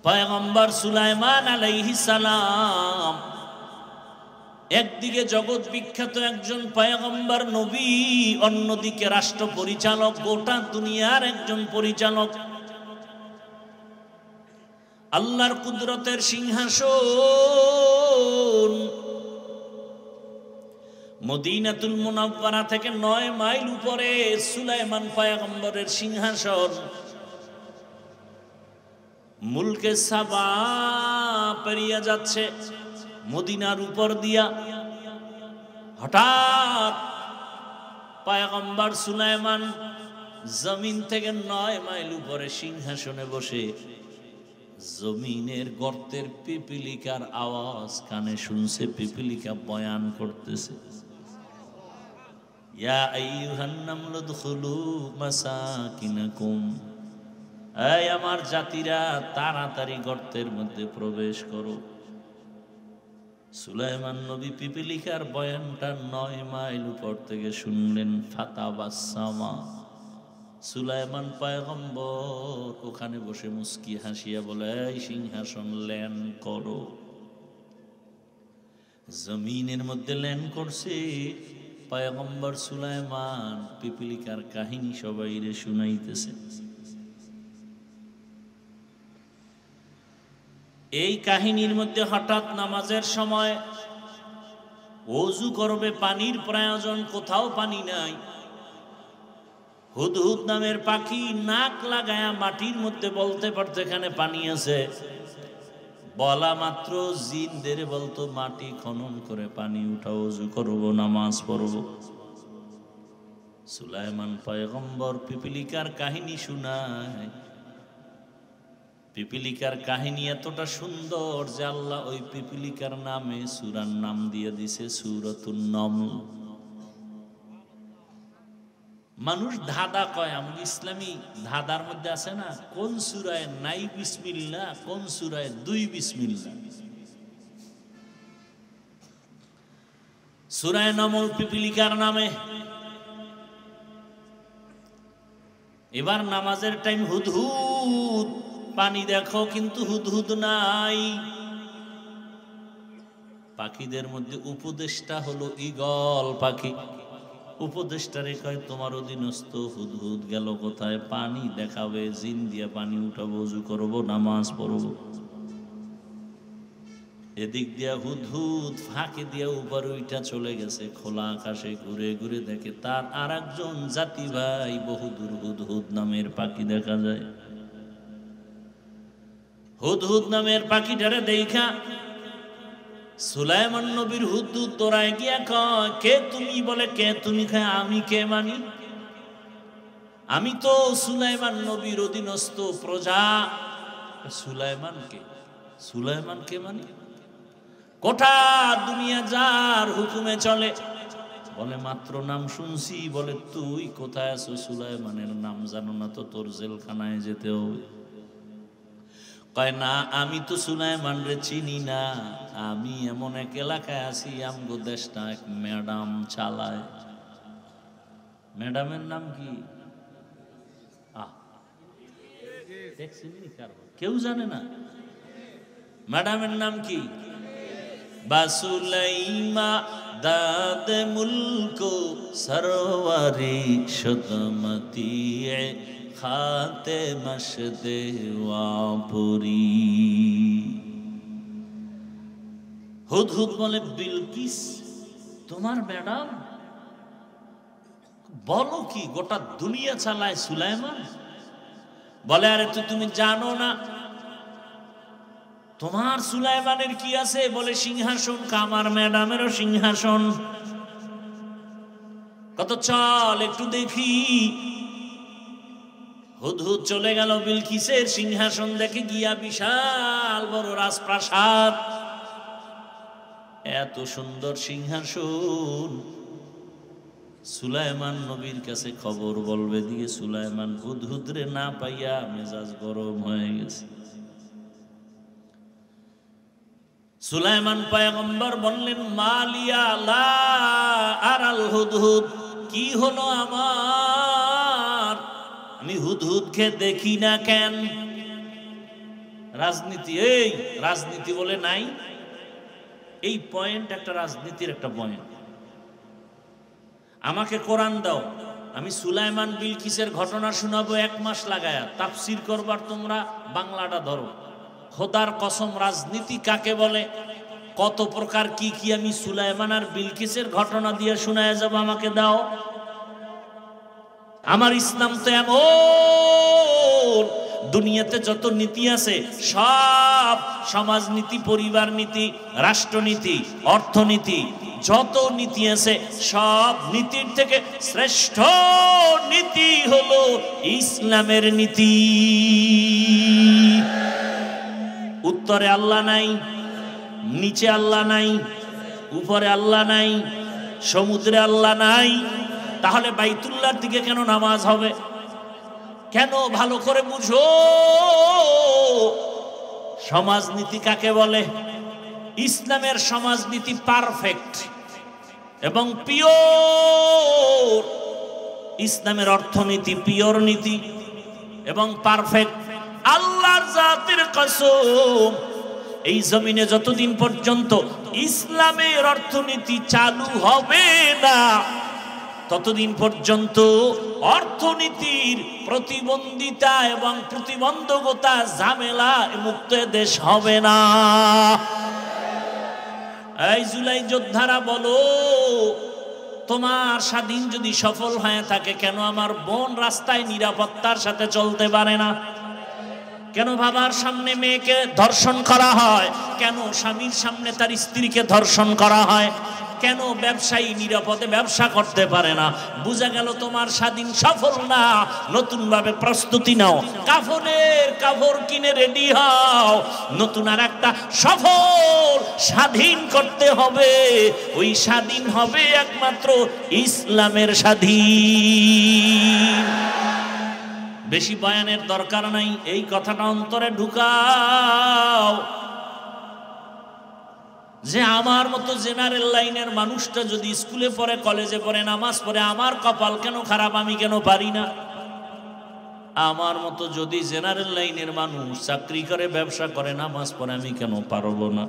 পয়গম্বর সুলাইমান আলাইহিস সালাম একদিকে জগৎ বিখ্যাত একজন পয়গম্বর নবী, অন্যদিকে রাষ্ট্র পরিচালক, গোটা দুনিয়ার একজন পরিচালক। আল্লাহর কুদরতের সিংহাসন মদিনাতুল মুনাওয়ারা থেকে 9 মাইল উপরে সুলাইমান পয়গম্বরের সিংহাসন। মুলকে সাবা পেরিয়ে যাচ্ছে মদিনার উপর দিয়া। হঠাৎ পয়গম্বর সুলাইমান জমিন থেকে 9 মাইল উপরে সিংহাসনে বসে জমিনের গর্তের পিপিলিকার আওয়াজ কানে শুনছে। পিপিলিকা বয়ান করতেছে, ইয়া আইয়ুহান নামলু দুখুলু মাসাকিনাকুম, এই আমার জাতিরা তাড়াতাড়ি গর্তের মধ্যে প্রবেশ করো। সুলাইমান নবী পিপিলিকার বয়ানটা 9 মাইল উপর থেকে শুনলেন। ফাতাবাসসামা, সুলাইমান পয়গম্বর ওখানে বসে মুস্কি হাসিয়া বলে, এই সিংহাসন ল্যান্ড করো। জমিনের মধ্যে ল্যান্ড করছে পয়গম্বর সুলাইমান। পিপিলিকার কাহিনী সবাইরে শুনাইতেছে। এই কাহিনীর মধ্যে হঠাৎ নামাজের সময় ওযু করবে, পানির প্রয়োজন, কোথাও পানি নাই। হুদহুদ নামের পাখি নাক লাগায়া মাটির মধ্যে বলতে পারতো এখানে পানি আছে। বলা মাত্র জিনদের বলতো মাটি খনন করে পানি উঠাও, ওযু করব, নামাজ পড়ব। সুলাইমান পয়গম্বর পিপিলিকার কাহিনী শুনায়। পিপিলিকার কাহিনী এতটা সুন্দর যে আল্লাহ ওই পিপিলিকার নামে সূরার নাম দিয়ে দিছে সূরাতুন নমল। মানুষ ধাঁধা কয়, আমরা ইসলামী ধাঁধার মধ্যে আছে না, কোন সূরায় নাই বিসমিল্লাহ, কোন সূরায় 2 বিসমিল্লাহ। সূরায়ে নমল পিপিলিকার নামে। এবার নামাজের টাইম, হুদহুদ পানি দেখো কিন্তু হুদহুদ নাই। পাখিদের মধ্যে উপদেষ্টা হলো ঈগল পাখি। উপদেষ্টারে কয়, তোমার অধীনস্থ হুদহুদ গেল কোথায়? পানি দেখাবে, জিন দিয়ে পানি উঠাবো, ওযু করবো, নামাজ পড়বো। এদিক দিয়া হুদহুদ ফাঁকে দিয়া উপরে উঠা চলে গেছে। খোলা আকাশে ঘুরে ঘুরে দেখে তার আর একজন জাতি ভাই বহুদূর হুদহুদ নামের পাখি দেখা যায়। হুদহুদ নামের পাখিটারে দেখা সুলাইমান নবীর হুদহুদ তোরায় গিয়া কয়, কে তুমি? বলে, কে তুমি? খায়, আমি কে মানি? আমি তো সুলাইমান নবীর অধীনস্থ প্রজা। সুলাইমানকে, সুলাইমানকে মানি? গোটা দুনিয়া যার হুকুমে চলে। বলে, মাত্র নাম শুনছি। বলে, তুই কোথায় আছো? সুলাইমানের নাম জানো না তো, তোর জেলখানায় যেতে হবে। কয়, না, আমি তো সুলাইমান রে চিনি না। আমি এমন এক এলাকায় আছি, আমগো দেশটা এক ম্যাডাম চালায়। ম্যাডামের নাম কি? কেউ জানে না ম্যাডামের নাম কি? বাসুলাইমা দাদ মুলকো সরওয়ারি শুদমতি খাতে মশদে ওয়াপুরি। হুদহুদ বলে, বিলকিস তোমার ম্যাডাম? বলো কি, গোটা দুনিয়া চালায় সুলাইমান? বলে, আরে তো তুমি জানো না তোমার সুলাইমানের কি আছে? বলে, সিংহাসন। আমার ম্যাডামেরও সিংহাসন। কত চল একটু দেখি। হুদহুদ চলে গেল বিলকিসের সিংহাসন দেখে গিয়া। বিশাল বড় রাজপ্রাসাদ, এত সুন্দর সিংহাসন। সুলাইমান নবীর কাছে খবর বলবে দিয়ে সুলাইমান হুদহুদরে না পাইয়া মেজাজ গরম হয়ে গেছে। সুলাইমান পয়গম্বর বললেন, মালিয়া লা আরাল হুদহুদ, কি হলো আমার? আমি হুদহুদকে দেখি না কেন? রাজনীতি, এই রাজনীতি বলে নাই, এই পয়েন্ট একটা রাজনীতির একটা পয়েন্ট। আমাকে কোরআন দাও, আমি সুলাইমান বিলকিসের ঘটনা শোনাবো 1 মাস লাগায়া, তাফসির করবার তোমরা বাংলাটা ধরো। খোদার কসম, রাজনীতি কাকে বলে, কত প্রকার কি কি আমি সুলাইমান আর বিলকিসের ঘটনা দিয়ে শোনায় যাব, আমাকে দাও। আমার ইসলাম তো এমন, দুনিয়াতে যত নীতি আছে সব সমাজনীতি, পরিবার নীতি, রাষ্ট্রনীতি, অর্থনীতি, যত নীতি আছে সব নীতির থেকে শ্রেষ্ঠ নীতি হলো ইসলামের নীতি। উত্তরে আল্লাহ নাই, নিচে আল্লাহ নাই, উপরে আল্লাহ নাই, সমুদ্রে আল্লাহ নাই, তাহলে বাইতুল্লাহর দিকে কেন নামাজ হবে? কেন? ভালো করে বুঝো সমাজনীতি কাকে বলে। ইসলামের সমাজনীতি পারফেক্ট এবং পিওর। ইসলামের অর্থনীতি পিওর নীতি এবং পারফেক্ট। আল্লাহর জাতের কসম, এই জমিনে যতদিন পর্যন্ত ইসলামের অর্থনীতি চালু হবে না, ততদিন পর্যন্ত অর্থনীতির প্রতিবন্ধিতা এবং প্রতিবন্ধকতা, ঝামেলা মুক্ত দেশ হবে না। এই জুলাই যোদ্ধারা বলো, তোমার স্বাধীন যদি সফল হয়ে থাকে, কেন আমার বোন রাস্তায় নিরাপত্তার সাথে চলতে পারে না? কেন বাবার সামনে মেয়েকে ধর্ষণ করা হয়? কেন স্বামীর সামনে তার স্ত্রীকে ধর্ষণ করা হয়? কেন ব্যবসায়ী নিরাপদে ব্যবসা করতে পারে না? বুঝা গেল তোমার স্বাধীন সফল না। নতুন ভাবে প্রস্তুতি নাও, কাফনের কাপড় কিনে রেডি হও, নতুন আর একটা সফল স্বাধীন করতে হবে। ওই স্বাধীন হবে একমাত্র ইসলামের স্বাধীন। বেশি বয়ানের দরকার নাই, এই কথাটা অন্তরে ঢুকাও যে আমার মতো জেনারেল লাইনের মানুষটা যদি স্কুলে পড়ে, কলেজে পড়ে, নামাজ পড়ে, আমার কপাল কেন খারাপ, আমি কেন পারি না? আমার মতো যদি জেনারেল লাইনের মানুষ চাকরি করে, ব্যবসা করে, নামাজ পড়ে, আমি কেন পারবো না?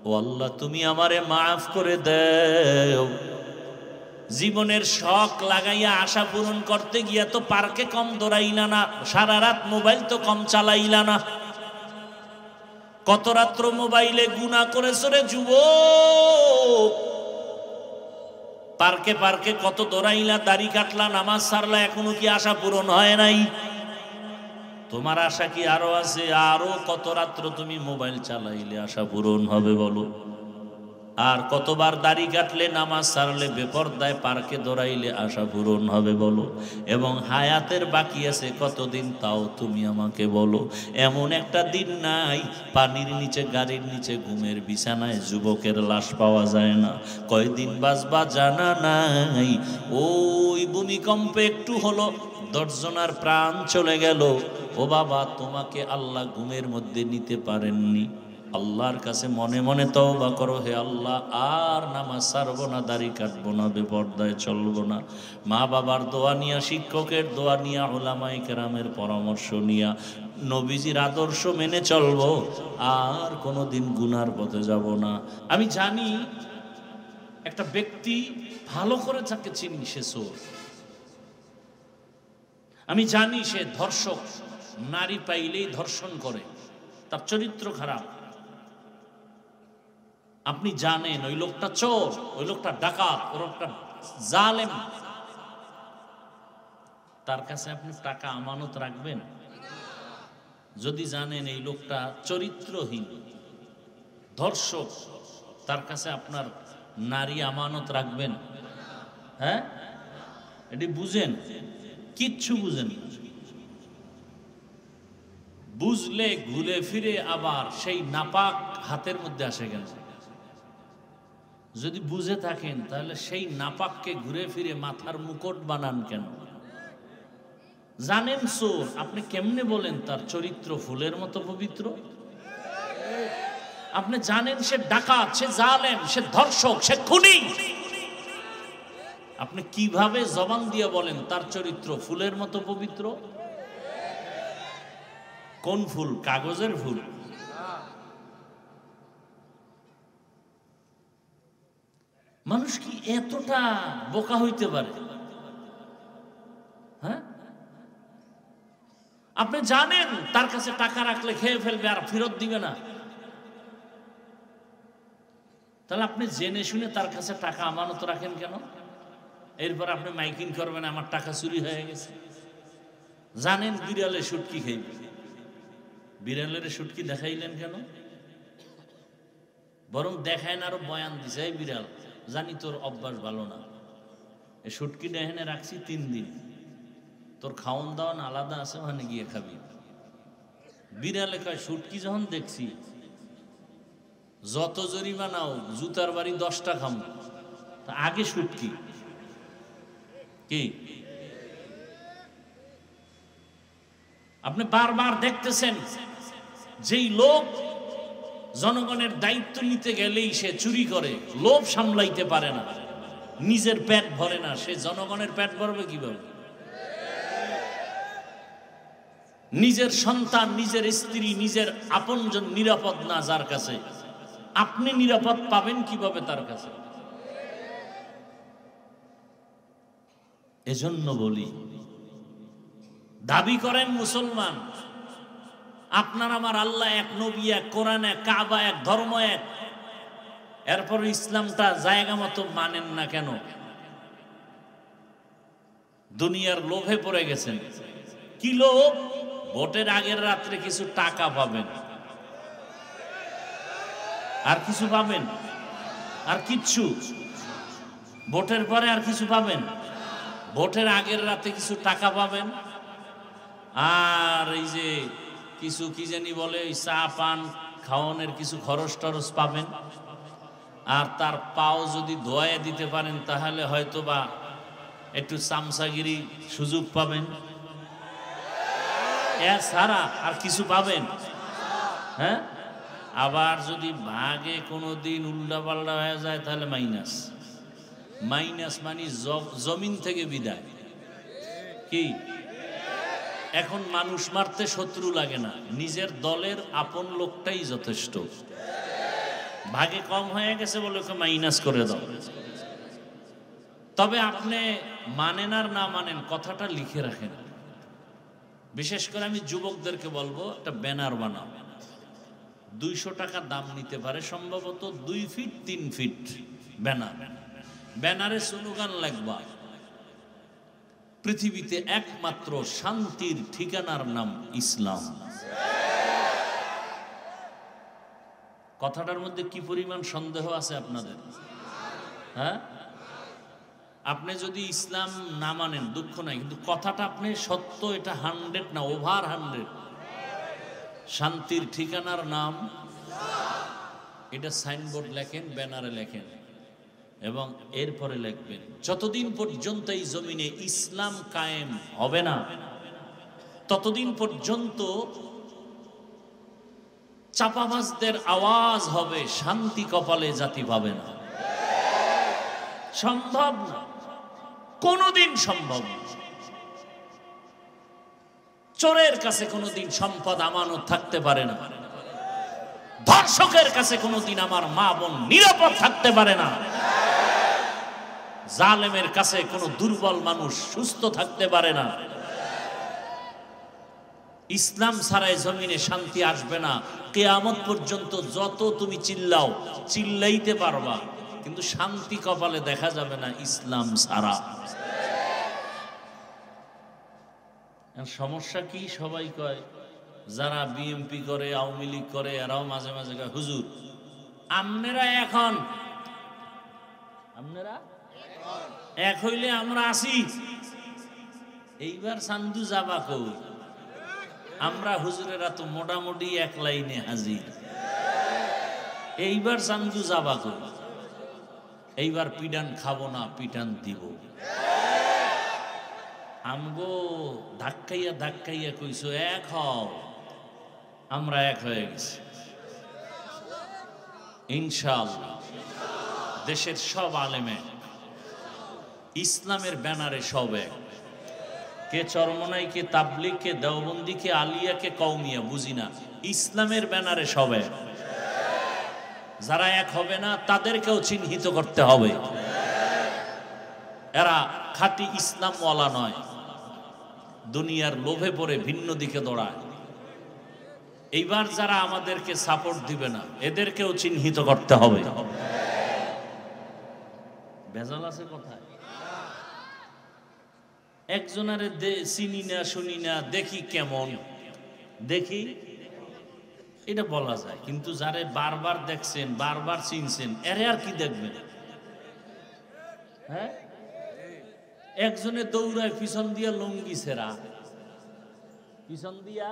ও আল্লাহ, তুমি আমারে মাফ করে দাও। জীবনের শখ লাগাইয়া আশা পূরণ করতে গিয়া তো পার্কে কম দৌড়াইলা না, সারা রাত মোবাইল তো কম চালাইলা না। কত রাত্র মোবাইলে গুনাহ করেছ রে যুবক। পার্কে পার্কে কত দৌড়াইলা, দাড়ি কাটলা, নামাজ ছাড়লা, এখনো কি আশা পূরণ হয় নাই? তোমার আশা কি আরো আছে? আরো কত রাত্র তুমি মোবাইল চালাইলে আশা পূরণ হবে বলো? আর কতবার দাড়ি কাটলে, নামাজ ছাড়লে, বেপরদায় পার্কে দৌড়াইলে আশা পূরণ হবে বলো? এবং হায়াতের বাকি আছে কতদিন, তাও তুমি আমাকে বলো। এমন একটা দিন নাই পানির নিচে, গাড়ির নিচে, ঘুমের বিছানায় যুবকের লাশ পাওয়া যায় না। কয়দিন বাঁচবা জানা নাই। ওই ভূমিকম্পে একটু হলো 10 জনের প্রাণ চলে গেল। ও বাবা, তোমাকে আল্লাহ ঘুমের মধ্যে নিতে পারেননি। আল্লাহর কাছে মনে মনে তওবা করো, হে আল্লাহ, আর নামাজ ছাড়বো না, দাড়ি কাটবো না, বেপরদায় চলবো না। মা বাবার দোয়া নিয়া, শিক্ষকের দোয়া নিয়া, উলামায়ে কেরামের পরামর্শ নিয়া, নবীজির আদর্শ মেনে চলবো, আর কোনোদিন গুনার পথে যাব না। আমি জানি একটা ব্যক্তি, ভালো করে যাকে চিনি, সে চোর। আমি জানি সে ধর্ষক, নারী পাইলেই ধর্ষণ করে, তার চরিত্র খারাপ। আপনি জানেন ওই লোকটা চোর, ওই লোকটা ডাকাত, ওই লোকটা জালেম। তার কাছে আপনি টাকা আমানত রাখবেন? যদি জানেন এই লোকটা চরিত্রহীন, ধর্ষক, তার কাছে আপনার নারী আমানত রাখবেন? হ্যাঁ, এটি বুঝেন? কিচ্ছু বুঝেন না। বুঝলে ঘুরে ফিরে আবার সেই নাপাক হাতের মধ্যে আসে কেন? যদি বুঝে থাকেন তাহলে সেই নাপাককে ঘুরে ফিরে মাথার মুকুট বানান কেন? জানেন চোর, আপনি কেমনে বলেন তার চরিত্র ফুলের মতো পবিত্র? আপনি জানেন সে ডাকাত, সে জালেম, সে ধর্ষক, সে খুনি, আপনি কিভাবে জবান দিয়ে বলেন তার চরিত্র ফুলের মতো পবিত্র? কোন ফুল? কাগজের ফুল। মানুষ কি এতটা বোকা হইতে পারে? হ্যাঁ, আপনি জানেন তার কাছে টাকা রাখলে খেয়ে ফেলবে আর ফেরত দিবে না, তাহলে আপনি জেনে শুনে তার কাছে টাকা আমানত রাখেন কেন? এরপর আপনি মাইকিং করবেন আমার টাকা চুরি হয়ে গেছে। জানেন বিড়ালে শুটকি খাইবে, বিড়ালের শুটকি দেখাইলেন কেন? বরং দেখায় না, আরো বয়ান দিছে, এই বিড়াল জানি তোর অভ্যাস ভালো না, এই শুটকি এখানে রাখছি 3 দিন, তোর খাওয়ান দাওয়ান আলাদা আছে, ওখানে গিয়ে খাবি। বিড়ালে কয় শুটকি যখন দেখছি যত জরিমানাও জুতার বাড়ি 10টা খামো, তা আগে শুটকি কি? আপনি বারবার দেখতেছেন যেই লোক জনগণের দায়িত্ব নিতে গেলেই সে চুরি করে, লোভ সামলাইতে পারে না, নিজের পেট ভরে না, সে জনগণের পেট ভরবে কিভাবে? নিজের সন্তান, নিজের স্ত্রী, নিজের আপনজন নিরাপদ না যার কাছে, আপনি নিরাপদ পাবেন কিভাবে তার কাছে? এজন্য বলি, দাবি করেন মুসলমান, আপনার আমার আল্লাহ এক, নবী এক, কোরআন এক, কাবা এক, ধর্ম এক, এরপর ইসলামটা জায়গা মতো মানেন না কেন? দুনিয়ার লোভে পড়ে গেছেন। কি লোভ? ভোটের আগের রাত্রে কিছু টাকা পাবেন, আর কিছু পাবেন? আর কিচ্ছু? ভোটের পরে আর কিছু পাবেন? ভোটের আগের রাতে কিছু টাকা পাবেন, আর এই যে কিছু কি জানি বলে চা পান খাওয়ানোর কিছু খরচ টরচ পাবেন, আর তার পাও যদি ধোয়া দিতে পারেন তাহলে হয়তো বা একটু চামচাগিরি সুযোগ পাবেন। এছাড়া আর কিছু পাবেন? হ্যাঁ, আবার যদি ভাগে কোনো দিন উল্টা পাল্টা হয়ে যায় তাহলে মাইনাস। মাইনাস মানে জমিন থেকে বিদায়। কি? এখন মানুষ মারতে শত্রু লাগে না, নিজের দলের আপন লোকটাই যথেষ্ট। ভাগে কম হয়ে গেছে বলে ওকে মাইনাস করে দাও। তবে আপনি মানেন আর না মানেন, কথাটা লিখে রাখেন। বিশেষ করে আমি যুবকদেরকে বলবো, একটা ব্যানার বানাও। 200 টাকা দাম নিতে পারে, সম্ভবত 2 ফিট 3 ফিট ব্যানার। ব্যানারে স্লোগান লাগবা, পৃথিবীতে একমাত্র শান্তির ঠিকানার নাম ইসলাম। কথাটার মধ্যে কি পরিমাণ সন্দেহ আছে আপনাদের? হ্যাঁ, আপনি যদি ইসলাম না মানেন দুঃখ নাই, কিন্তু কথাটা আপনি সত্য, এটা 100 না, ওভার 100। শান্তির ঠিকানার নাম, এটা সাইনবোর্ড লেখেন, ব্যানারে লেখেন, এবং এরপরে লিখবেন, যতদিন পর্যন্ত এই জমিনে ইসলাম কায়েম হবে না ততদিন পর্যন্ত চাপাবাজদের আওয়াজ হবে, শান্তি কপালে জাতি পাবে না। সম্ভব না, কোনদিন সম্ভব না। চোরের কাছে কোনোদিন সম্পদ আমানত থাকতে পারে না, ধর্ষকের কাছে কোনোদিন আমার মা বোন নিরাপদ থাকতে পারে না, জালেমের কাছে কোনো দুর্বল মানুষ সুস্থ থাকতে পারে না। ইসলাম ছাড়াই জমিনে শান্তি আসবে না। কিয়ামত পর্যন্ত যত তুমি চিল্লাও, চিল্লাইতে পারবা, কিন্তু শান্তি কপালে দেখা যাবে না ইসলাম ছাড়া। সমস্যা কি? সবাই কয়, যারা বিএমপি করে, আওয়ামী লীগ করে, এরাও মাঝে মাঝে কয়, হুজুর আপনারা এখন এক হইলে আমরা আসি, এইবার চান্দু যাবা কই? আমরা হুজুরেরা তো মোটামুটি এক লাইনে হাজির, এইবার চান্দু যাবা কই? এইবার পিটান খাবো না, পিটান দিব। আমগো ধাক্কাইয়া ধাক্কাইয়া কইছো এক হও, আমরা এক হয়ে গেছি ইনশাআল্লাহ। দেশের সব আলেমে ইসলামের ব্যানারে সব এক। কে চরমনাই, কে তাবলিগ, কে দেওবন্দি, কে আলিয়া, কে কওমিয়া বুঝি না, ইসলামের ব্যানারে সবে যারা এক হবে না তাদেরকেও চিহ্নিত করতে হবে। এরা খাঁটি ইসলামওয়ালা নয়, দুনিয়ার লোভে পড়ে ভিন্ন দিকে দৌড়ায়। এইবার যারা আমাদেরকে সাপোর্ট দিবে না এদেরকেও চিহ্নিত করতে হবে। ভেজাল আছে কোথায়? একজনের চিনি না, শুনি না, দেখি কেমন, দেখি এটা বলা যায়, কিন্তু যারে বারবার দেখছেন, বারবার চিনছেন, এরে আর কি দেখবেন? হ্যাঁ, একজনে দৌড়ায় পিছন দিয়া লঙ্গি ছেড়া, পিছন দিয়া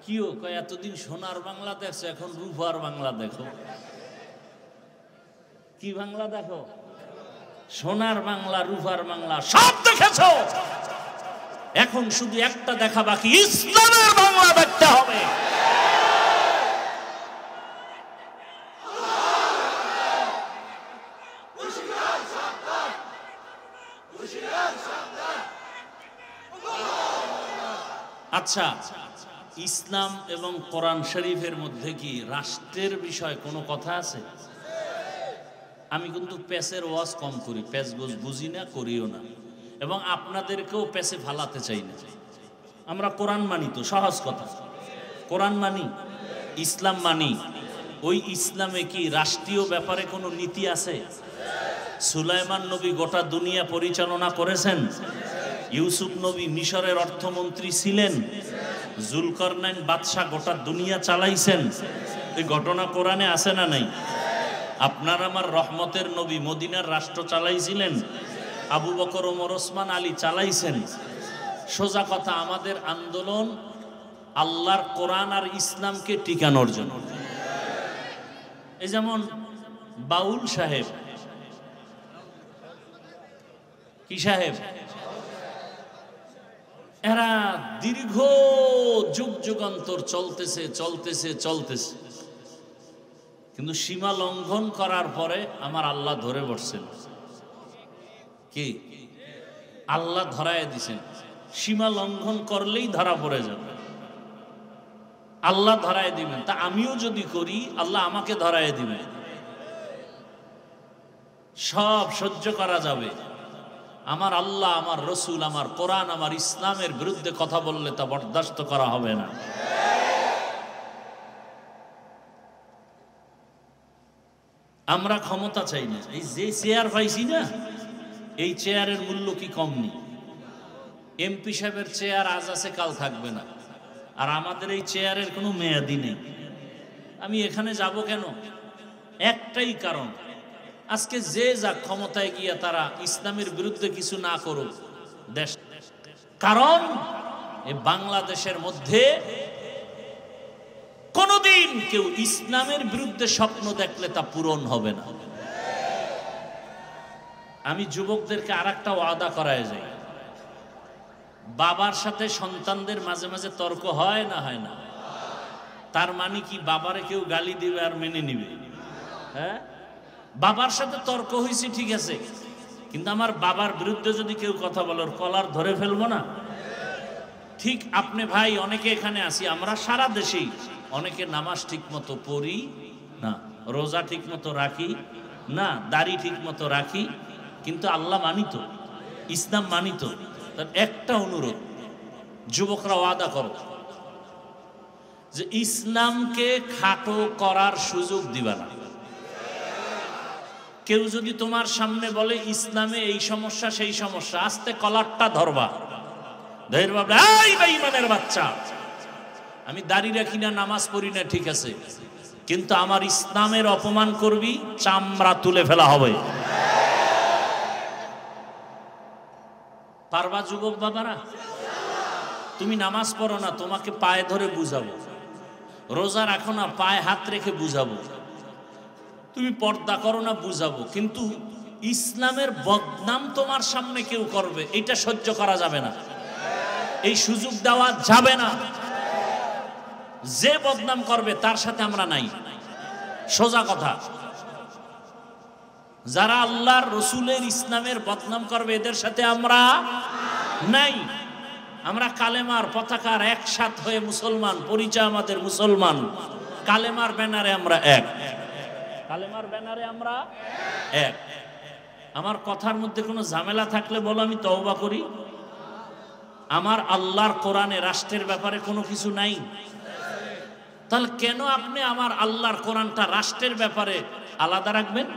কিও কয় এতদিন সোনার বাংলা দেখছো, এখন রূপার বাংলা দেখো। কি বাংলা দেখো? সোনার বাংলা, রূপার বাংলা সব দেখেছো, এখন শুধু একটা দেখা বাকি, ইসলামের বাংলা দেখতে হবে। আচ্ছা, ইসলাম এবং কোরআন শরীফের মধ্যে কি রাষ্ট্রের বিষয় কোনো কথা আছে? আমি কিন্তু প্যাসের ওয়াজ কম করি, প্যাস গোজ বুঝি না, করিও না, এবং আপনাদেরকেও প্যাসে ফালাতে চাই না। আমরা কোরআন মানি, তো সহজ কথা, কোরআন মানি, ইসলাম মানি। ওই ইসলামে কি রাষ্ট্রীয় ব্যাপারে কোনো নীতি আছে? সুলাইমান নবী গোটা দুনিয়া পরিচালনা করেছেন, ইউসুফ নবী মিশরের অর্থমন্ত্রী ছিলেন, জুলকারনাইন বাদশাহ গোটা দুনিয়া চালাইছেন। এই ঘটনা কোরআনে আছে না নাই? আপনার আমার রহমতের নবী মদিনার রাষ্ট্র চালাইছিলেন, আবু বকর, ওমর, ওসমান, আলী চালাইছেন। সোজা কথা, আমাদের আন্দোলন আল্লাহর কোরআন আর ইসলামকে টিকানোর জন্য। এই যেমন বাউল সাহেব, কি সাহেব, এরা দীর্ঘ যুগ যুগান্তর চলতেছে চলতেছে চলতেছে, কিন্তু সীমা লঙ্ঘন করার পরে আমার আল্লাহ ধরে বসছেন। কি? আল্লাহ ধরায় দিছেন, সীমা লঙ্ঘন করলেই ধরা পড়ে যাবে, আল্লাহ ধরায় দিবেন। তা আমিও যদি করি আল্লাহ আমাকে ধরায় দিবেন, সব সহ্য করা যাবে। আমার আল্লাহ, আমার রসুল, আমার কোরআন, আমার ইসলামের বিরুদ্ধে কথা বললে তা বরদাস্ত করা হবে না। আমরা ক্ষমতা চাই না, এই যে চেয়ার পাইছি না, এই চেয়ারের মূল্য কি কম নেই? এমপি সাহেবের চেয়ার আজ আছে কাল থাকবে না, আর আমাদের এই চেয়ারের কোনো মেয়াদি নেই। আমি এখানে যাব কেন? একটাই কারণ, আজকে যে যা ক্ষমতায় গিয়া তারা ইসলামের বিরুদ্ধে কিছু না করুক দেশ, কারণ এই বাংলাদেশের মধ্যে কোনদিন কেউ ইসলামের বিরুদ্ধে স্বপ্ন দেখলে তা পূরণ হবে না। আমি যুবকদেরকে আর একটা ওয়াদা করায় যাই, বাবার সাথে সন্তানদের মাঝে মাঝে তর্ক হয় না, হয় না? তার মানে কি বাবারে কেউ গালি দিবে আর মেনে নিবে? হ্যাঁ, বাবার সাথে তর্ক হয়েছে ঠিক আছে, কিন্তু আমার বাবার বিরুদ্ধে যদি কেউ কথা বলে ওর কলার ধরে ফেলবো না? ঠিক আপনি ভাই, অনেকে এখানে আসি, আমরা সারা দেশেই অনেকে নামাজ ঠিক মতো পড়ি না, রোজা ঠিক মতো রাখি না, দাড়ি ঠিক মতো রাখি, কিন্তু আল্লাহ মানিত, ইসলাম মানিত। তার একটা অনুরোধ, যুবকরা ওয়াদা করো যে ইসলামকে খাটো করার সুযোগ দিবা না। কেউ যদি তোমার সামনে বলে ইসলামে এই সমস্যা সেই সমস্যা, আস্তে কলারটা ধরবা, ধরবা, এই বেঈমানের বাচ্চা, আমি দাড়ি রাখি না, নামাজ পড়ি না, ঠিক আছে, কিন্তু আমার ইসলামের অপমান করবি, চামড়া তুলে ফেলা হবে। পারবা যুবক বাবারা? তুমি নামাজ পড়ো না, তোমাকে পায়ে ধরে বুঝাবো, রোজা রাখো না, পায়ে হাত রেখে বুঝাবো, তুমি পর্দা করো না, বুঝাবো, কিন্তু ইসলামের বদনাম তোমার সামনে কেউ করবে, এটা সহ্য করা যাবে না, এই সুযোগ দেওয়া যাবে না। যে বদনাম করবে তার সাথে আমরা নাই, সোজা কথা। যারা আল্লাহর রসুলের ইসলামের বদনাম করবে এদের সাথে আমরা নাই। আমরা কালেমার পতাকার একসাথ হয়ে মুসলমান, পরিচয় আমাদের মুসলমান। কালেমার ব্যানারে আমরা এক, কালেমার ব্যানারে আমরা এক। আমার কথার মধ্যে কোনো ঝামেলা থাকলে বলো, আমি তওবা করি। আমার আল্লাহর কোরআনে রাষ্ট্রের ব্যাপারে কোনো কিছু নাই, তাহলে কেন আপনি আমার আল্লাহর কোরআনটা রাষ্ট্রের ব্যাপারে আলাদা রাখবেন?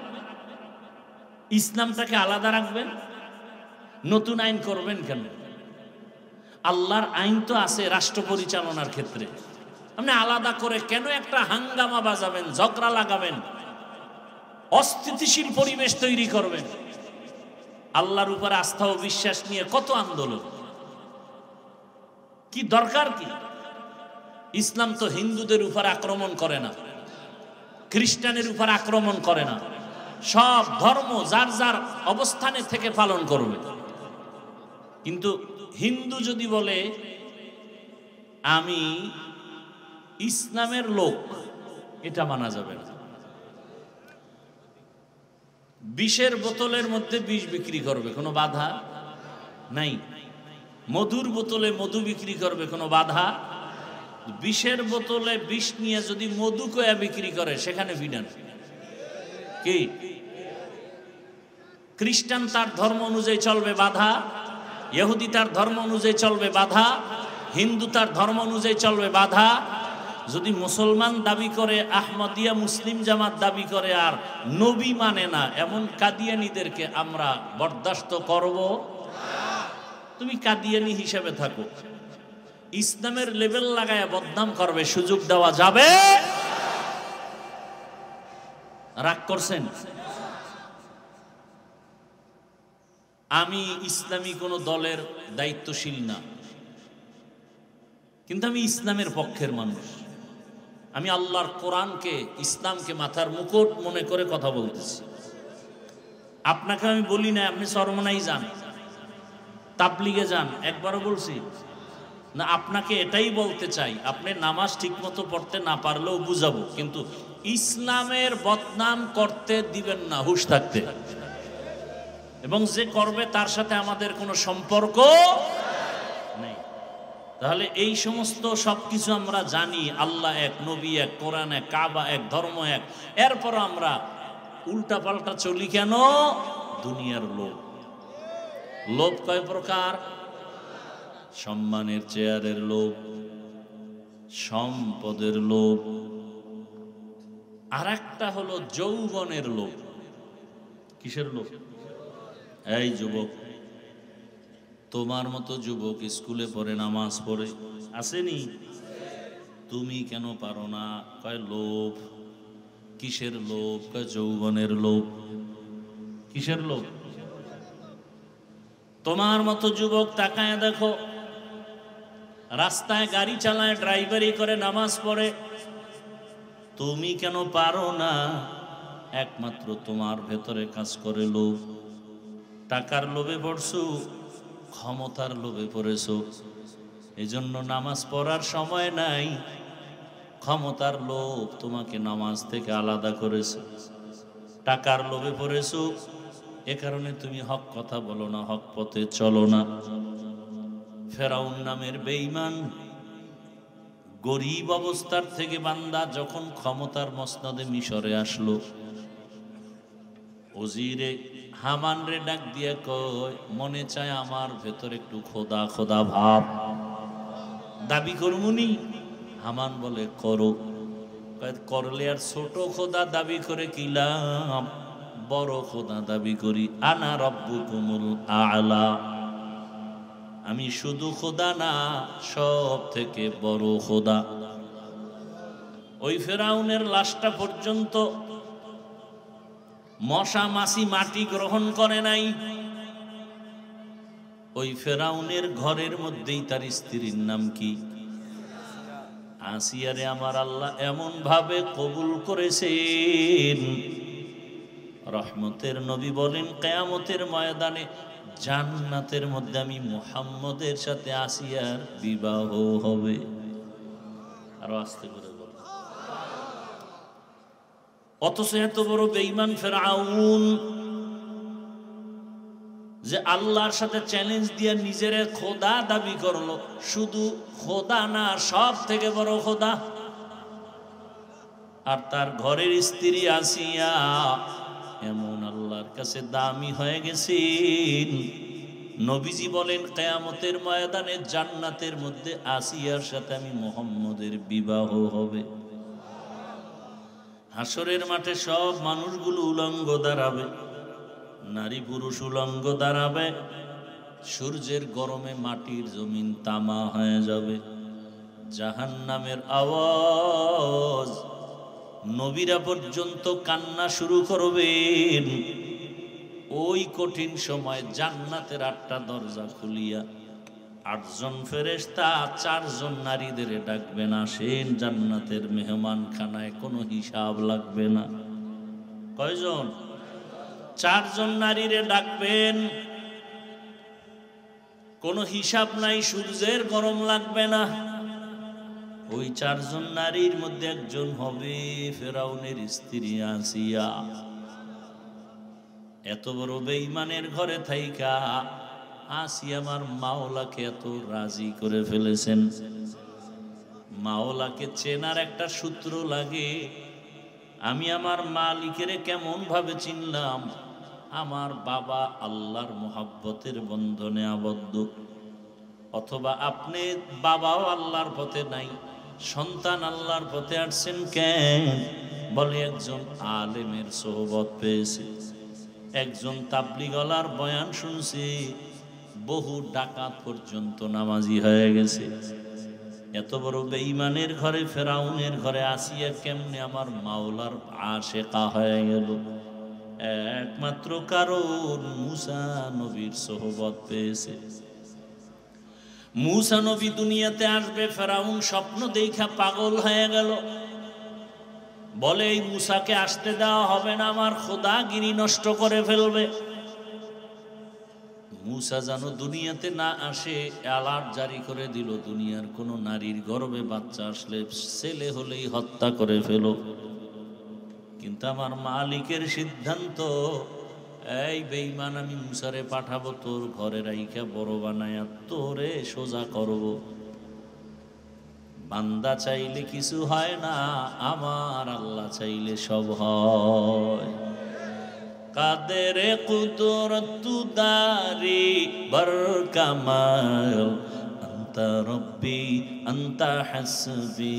ইসলামটাকে আলাদা রাখবেন? নতুন আইন করবেন কেন? আল্লাহর আইন তো আছে রাষ্ট্র পরিচালনার ক্ষেত্রে, আপনি আলাদা করে কেন একটা হাঙ্গামা বাজাবেন, ঝগড়া লাগাবেন, অস্থিতিশীল পরিবেশ তৈরি করবেন? আল্লাহর উপর আস্থা ও বিশ্বাস নিয়ে কত আন্দোলন, কি দরকার কি? ইসলাম তো হিন্দুদের উপর আক্রমণ করে না, খ্রিস্টানের উপর আক্রমণ করে না, সব ধর্ম যার যার অবস্থানে থেকে পালন করবে। কিন্তু হিন্দু যদি বলে আমি ইসলামের লোক, এটা মানা যাবে না। বিষের বোতলের মধ্যে বিষ বিক্রি করবে, কোনো বাধা নাই। মধুর বোতলে মধু বিক্রি করবে, কোনো বাধা। বিষের বোতলে বিষ নিয়ে যদি মধু কয়া বিক্রি করে, সেখানে বিধান কি? খ্রিস্টান তার ধর্ম অনুযায়ী চলবে, বাধা। ইহুদি তার ধর্ম অনুযায়ী চলবে, বাধা। হিন্দু তার ধর্ম অনুযায়ী চলবে, বাধা। যদি মুসলমান দাবি করে, আহমদিয়া মুসলিম জামাত দাবি করে, আর নবী মানে না, এমন কাদিয়ানীদেরকে আমরা বরদাস্ত করব? তুমি কাদিয়ানী হিসেবে থাকো, ইসলামের লেভেল লাগায় বদনাম করবে, সুযোগ দেওয়া যাবে? রাগ করছেন? আমি ইসলামী কোন দলের দায়িত্বশীল না, কিন্তু আমি ইসলামের পক্ষের মানুষ। আমি আল্লাহর কোরআনকে, ইসলামকে মাথার মুকুট মনে করে কথা বলতেছি। আপনাকে আমি বলি না আপনি চরমনাই যান, তাবলিগে যান, একবারও বলছি না। আপনাকে এটাই বলতে চাই, আপনি নামাজ ঠিক মতো পড়তে না পারলেও বুঝাবো, কিন্তু ইসলামের বদনাম করতে দিবেন না, হুঁশ থাকতে। এবং যে করবে তার সাথে আমাদের কোনো সম্পর্ক নেই। তাহলে এই সমস্ত সবকিছু আমরা জানি, আল্লাহ এক, নবী এক, কোরআন এক, কাবা এক, ধর্ম এক, এরপর আমরা উল্টা পাল্টা চলি কেন? দুনিয়ার লোভ। লোভ কয় প্রকার? সম্মানের চেয়ারের লোভ, সম্পদের লোভ, আর একটা হলো যৌবনের লোভ। কিসের লোভ? এই যুবক, তোমার মতো যুবক স্কুলে পড়ে, নামাজ পড়ে, আসেনি? তুমি কেন পারো না? কয় লোভ। কিসের লোভ? কয় যৌবনের লোভ। কিসের লোভ? তোমার মতো যুবক তাকায় দেখো, রাস্তায় গাড়ি চালায়, ড্রাইভারি করে, নামাজ পড়ে, তুমি কেন পারো না? একমাত্র তোমার ভেতরে কাজ করে লোভ। টাকার লোভে পড়ছো, ক্ষমতার লোভে পড়েছো, এই জন্য নামাজ পড়ার সময় নাই। ক্ষমতার লোভ তোমাকে নামাজ থেকে আলাদা করেছে। টাকার লোভে পড়েছো, এ কারণে তুমি হক কথা বলো না, হক পথে চলো না। ফেরাউন নামের বেঈমান গরিব অবস্থার থেকে বান্দা যখন ক্ষমতার মসনদে মিশরে আসলো, ওজিরে হামান রে ডাক দিয়ে কয়, মনে চায় আমার ভেতর একটু খোদা খোদা ভাব, দাবি করমুনি? হামান বলে করো। করলে আর ছোট খোদা দাবি করে কি লাভ? বড় খোদা দাবি করি, আনা রব্বুকুমুল আ'লা। আমি শুধু খোদা না, সব থেকে বড় খোদা। ওই ফেরাউনের লাশটা পর্যন্ত মশা মাছি মাটি গ্রহণ করে নাই। ওই ফেরাউনের ঘরের মধ্যেই তার স্ত্রীর নাম কি? আসিয়ারে আমার আল্লাহ এমন ভাবে কবুল করেছেন, রহমতের নবী বলেন কিয়ামতের ময়দানে জান্নাতের মধ্যে আমি মুহাম্মদের সাথে আসিয়ার বিবাহ হবে। আরো আস্তে করে বল। অথচ এত বড় বেঈমান ফেরাউন যে আল্লাহর সাথে চ্যালেঞ্জ দিয়ে নিজের খোদা দাবি করলো। শুধু খোদা না, সব থেকে বড় খোদা। আর তার ঘরের স্ত্রী আসিয়া এমন আল্লাহর কাছে দামি হয়ে গেছেন, নবীজি বলেন কিয়ামতের ময়দানে জান্নাতের মধ্যে আসিয়ার সাথে আমি মুহাম্মদের বিবাহ হবে। হাসরের মাঠে সব মানুষগুলো উলঙ্গ দাঁড়াবে, নারী পুরুষ উলঙ্গ দাঁড়াবে। সূর্যের গরমে মাটির জমিন তামা হয়ে যাবে। জাহান্নামের আওয়াজ, নবীরা পর্যন্ত কান্না শুরু করবেন। ওই কঠিন সময় জান্নাতের 8টা দরজা খুলিয়া 8 জন ফেরেশতা 4 জন নারীদের ডাকবেন, আসেন জান্নাতের মেহমান খানায়, কোনো হিসাব লাগবে না। কয়জন? 4 জন নারীরে ডাকবেন, কোনো হিসাব নাই, সূর্যের গরম লাগবে না। ওই 4 জন নারীর মধ্যে একজন হবে ফেরাউনের স্ত্রী আসিয়া। এত বড় বেঈমানের ঘরে থাইকা আসিয়া আমার মাওলাকে এত রাজি করে ফেলেছেন। মাওলাকে চেনার একটা সূত্র লাগে। আমি আমার মালিকের কেমন ভাবে চিনলাম? আমার বাবা আল্লাহর মোহাব্বতের বন্ধনে আবদ্ধ, অথবা আপনি বাবাও আল্লাহর পথে নাই, সন্তান আল্লাহর পথে আসছেন কেন? বলে একজন আলেমের সোহবত পেয়েছে, একজন তাবলীগওয়ালার বয়ান শুনছে, বহু ডাকাত পর্যন্ত নামাজি হয়ে গেছে। এত বড় বেঈমানের ঘরে, ফেরাউনের ঘরে আসিয়া কেমনে আমার মাওলার আশেকা হয়ে গেল? একমাত্র কারণ মূসা নবীর সোহবত পেয়েছে। মূসা নবী দুনিয়াতে আসবে, ফেরাউন স্বপ্ন দেখা পাগল হয়ে গেল। বলে এই মূসাকে আসতে দেওয়া হবে না, আমার খোদাগিরি নষ্ট করে ফেলবে। মূসা যেন দুনিয়াতে না আসে অ্যালার্ট জারি করে দিল, দুনিয়ার কোন নারীর গর্ভে বাচ্চা আসলে ছেলে হলেই হত্যা করে ফেলো। কিন্তু আমার মালিকের সিদ্ধান্ত, এই বেঈমান আমি মূসারে পাঠাবো, তোর ঘরে রাইখা বড় বানায়া তোরে সোজা করব। বান্দা চাইলে কিছু হয় না, আমার আল্লাহ চাইলে সব হয়। কাদের কুদরত দারি বর কামাল, আন্তা রব্বি আন্তা হাসবি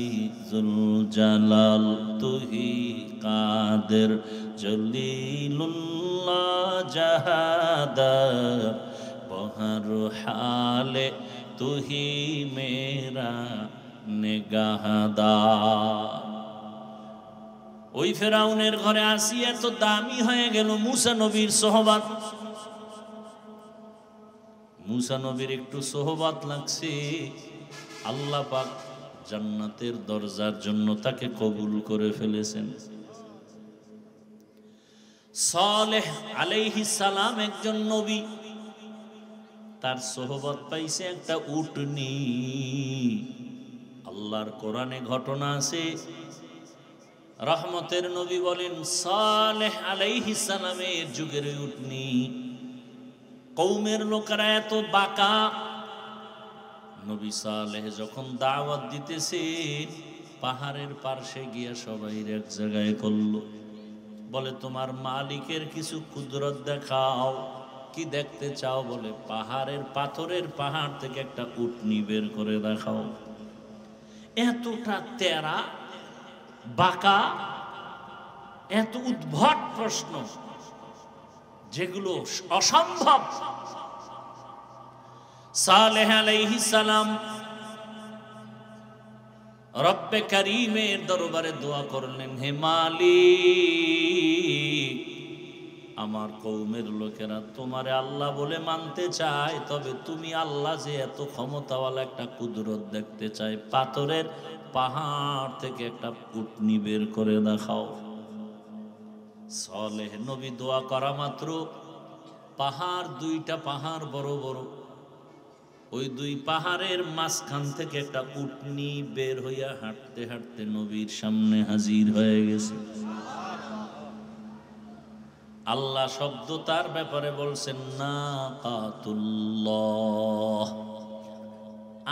যুল জালাল, তুহি কাদের জলিলুল্লাহ জাহাদার, বহর হালে তুহি মেরা নিগাহদার। ওই ফেরাউনের ঘরে আসিয়া তো দামি হয়ে গেল মূসা নবীর সোহবত। মূসা নবীর একটু সোহবত লাগছে, আল্লাহ পাক জান্নাতের দরজার জন্য তাকে কবুল করে ফেলেছেন। সালেহ আলাইহিস সালাম একজন নবী, তার সোহবত পাইছে একটা উটনি। আল্লাহর কোরআনে ঘটনা আছে, রহমতের নবী বলেন সালেহ আলাইহিস সালামের যুগের উটনি। কওমের লোকেরা এত বাঁকা, নবী সালেহ যখন দাওয়াত দিতেছে পাহাড়ের পার্শ্বে গিয়া সবাই এক জায়গায় করলো, বলে তোমার মালিকের কিছু কুদরত দেখাও। কি দেখতে চাও? বলে পাহাড়ের পাথরের পাহাড় থেকে একটা উটনি বের করে দেখাও। এতটা তেরা বাঁকা, এত উদ্ভট প্রশ্ন যেগুলো অসম্ভব। সালেহ আলাইহিস সালাম রব্বে কারীমের দরবারে দোয়া করলেন, হে মালিক, আমার কওমের লোকেরা তোমারে আল্লাহ বলে মানতে চায়, তবে তুমি আল্লাহ যে এত ক্ষমতাওয়ালা একটা কুদরত দেখতে চায়, পাথরের পাহাড় থেকে একটা উটনি বের করে দেখাও। সালেহ নবী দোয়া করা মাত্র পাহাড়, 2টা পাহাড় বড় বড়, ওই 2 পাহাড়ের মাঝখান থেকে একটা উটনি বের হইয়া হাঁটতে হাঁটতে নবীর সামনে হাজির হয়ে গেছে। আল্লাহ শব্দ তার ব্যাপারে বলছেন নাকাতুল্লাহ,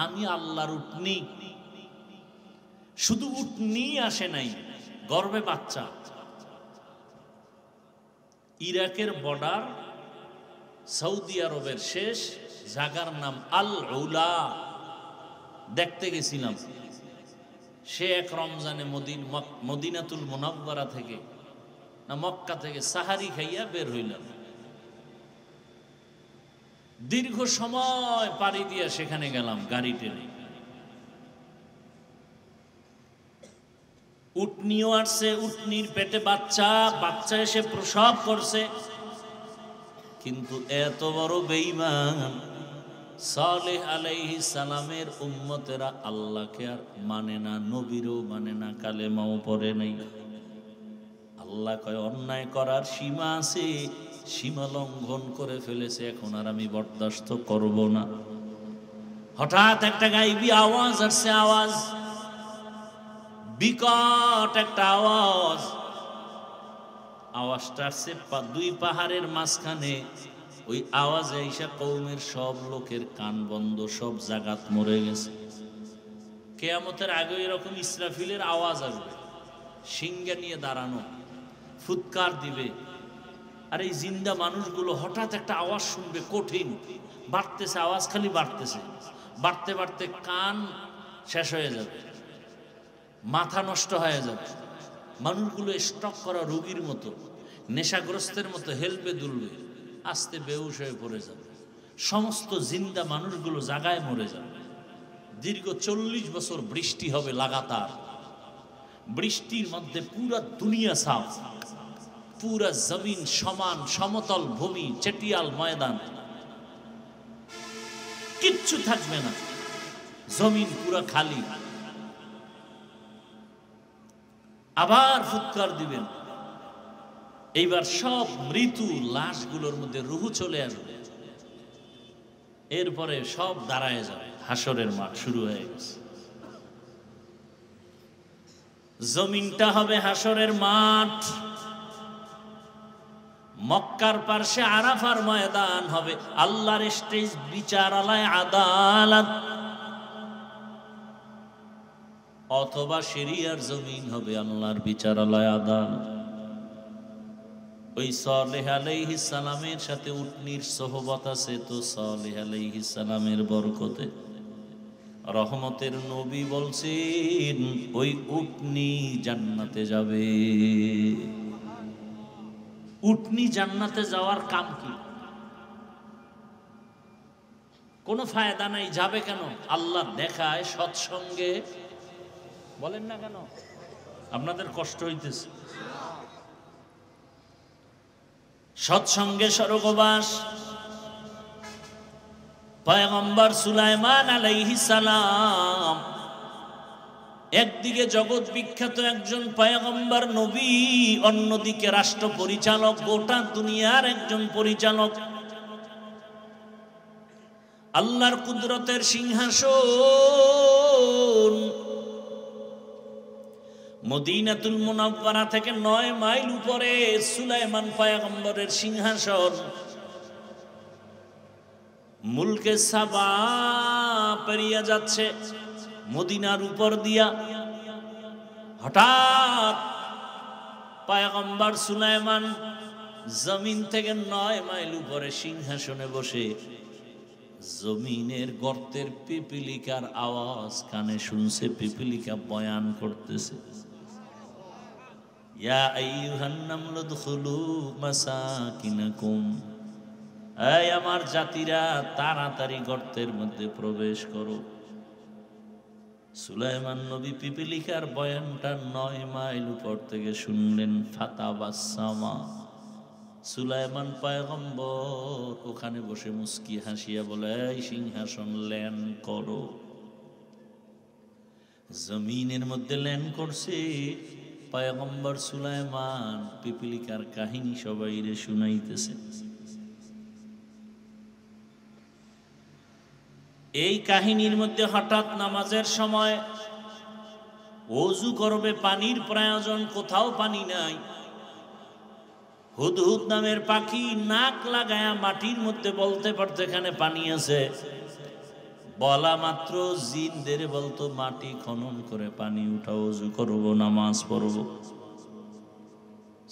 আমি আল্লাহর উটনি। শুধু উটনি আসে নাই, গর্ভে বাচ্চা। ইরাকের বর্ডার, সৌদি আরবের শেষ জায়গার নাম আল উলা, দেখতে গেছিলাম। সে এক রমজানে মদিনাতুল মুনাওয়ারা থেকে না মক্কা থেকে সাহারি খাইয়া বের হইলাম। দীর্ঘ সময় পাড়ি দিয়া সেখানে গেলাম গাড়ি টেনে। উটনিও আসছে, উটনির পেটে বাচ্চা, বাচ্চা এসে প্রসব করছে। কিন্তু এত বড় বেঈমান সালেহ আলাইহিস সালামের উম্মতেরা আল্লাহকে আর মানে না, নবীরও মানে না, কালেমাও পড়ে নাই। আল্লাহ কয় অন্যায় করার সীমা আছে, সীমা লঙ্ঘন করে ফেলেছে, এখন আর আমি বরদাস্ত করব না। হঠাৎ একটা গাইবি আওয়াজ আসছে, আওয়াজ বিকট একটা আওয়াজ। আওয়াজটা আসছে দুই পাহাড়ের মাঝখানে। ওই আওয়াজে আইসা কওমের সব লোকের কান বন্ধ, সব জাগাত মরে গেছে। কিয়ামতের আগে এরকম ইসরাফিলের আওয়াজ আসবে, সিংহা নিয়ে দাঁড়ানো, ফুৎকার দিবে। আর এই জিন্দা মানুষগুলো হঠাৎ একটা আওয়াজ শুনবে, কঠিন বাড়তেছে, আওয়াজ খালি বাড়তেছে, বাড়তে বাড়তে কান শেষ হয়ে যাবে, মাথা নষ্ট হয়ে যাবে। মানুষগুলো স্ট্রোক করা রোগীর মতো, নেশাগ্রস্তের মতো হেলবে দুলবে, আস্তে বেহুশ হয়ে পড়ে যাবে। সমস্ত জিন্দা মানুষগুলো জাগায় মরে যাবে। দীর্ঘ 40 বছর বৃষ্টি হবে লাগাতার। বৃষ্টির মধ্যে পুরা দুনিয়া সাফ, পুরা জমিন সমান, সমতল ভূমি, চেটিয়াল ময়দান, কিচ্ছু থাকবে না, জমিন পুরা খালি। আবার ফুৎকার দিবেন। এইবার সব মৃত্যু লাশগুলোর মধ্যে রুহ চলে আসবে। এরপরে সব দাঁড়ায় যাবে, হাসরের মাঠ শুরু হয়ে গেছে। জমিনটা হবে হাসরের মাঠ। মক্কার পার্শ্বে আরাফার ময়দান হবে, আল্লাহর স্টেজ, বিচারালয়, আদালত। অথবা সিরিয়ার জমিন হবে আল্লাহর বিচারালয়, আদালত। ওই সালেহ আলাইহিস সালামের সাথে উটনির সোহবত আছে, তো সালেহ আলাইহিস সালামের বরকতে রহমতের নবী বলছেন ওই উটনি জান্নাতে যাবে। উটনি জান্নাতে যাওয়ার কাম কি? কোনো ফায়দা নাই। যাবে কেন? আল্লাহ দেখায় সৎসঙ্গে। বলেন না কেন? আপনাদের কষ্ট হইতেছে। সৎসঙ্গে স্বর্গবাস। পয়গম্বর সুলাইমান আলাইহিস সালাম একদিকে জগৎ বিখ্যাত একজন পয়গম্বর নবী, অন্যদিকে রাষ্ট্র পরিচালক, গোটা দুনিয়ার একজন পরিচালক। আল্লাহর কুদরতের সিংহাসন মদিনাতুল মুনাওয়ারা থেকে 9 মাইল উপরে সুলাইমান পয়গম্বরের সিংহাসন। মুলকে সাবা পেরিয়ে যাচ্ছে মদিনার উপর দিয়া। হঠাৎ পয়গম্বর সুলাইমান জমিন থেকে 9 মাইল উপরে সিংহাসনে বসে জমিনের গর্তের পিপিলিকার আওয়াজ কানে শুনছে। পিপিলিকা বয়ান করতেছে, ইয়া আইয়ুহান নামলু দুখুলু মাসাকিনাকুম, এই আমার জাতিরা তাড়াতাড়ি গর্তের মধ্যে প্রবেশ করো। সুলাইমান নবী পিপিলিকার বয়ানটা 9 মাইল উপর থেকে শুনলেন। ফাতাবাসসামা, সুলাইমান পয়গম্বর ওখানে বসে মুস্কি হাসিয়া বলে, এই সিংহাসন ল্যান্ড করো। জমিনের মধ্যে ল্যান্ড করছে। পয়গম্বর সুলাইমান পিপিলিকার কাহিনী সবাইরে শুনাইতেছে। এই কাহিনীর মধ্যে হঠাৎ নামাজের সময় ওযু করবে, পানির প্রয়োজন, কোথাও পানি নাই। হুদহুদ নামের পাখি নাক লাগায়া মাটির মধ্যে বলতে পারতো এখানে পানি আছে। বলা মাত্র জিনদের বলতো মাটি খনন করে পানি উঠাও, ওযু করবো, নামাজ পড়বো।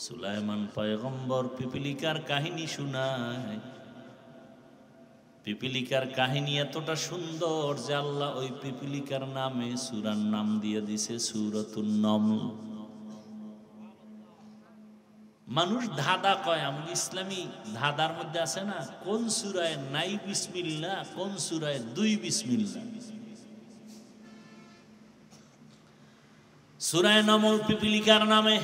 সুলাইমান পয়গম্বর পিপিলিকার কাহিনী শুনায়। পিপিলিকার কাহিনী এতটা সুন্দর যে আল্লাহ ওই পিপিলিকার নামে সূরার নাম দিয়ে দিছে সূরাতুন নমল। মানুষ ধাঁধা কয়, আমরা ইসলামী ধাঁধার মধ্যে আছে না, কোন সূরায় নাই বিসমিল্লাহ, কোন সূরায় 2 বিসমিল্লাহ। সূরায়ে নমল পিপিলিকার নামে।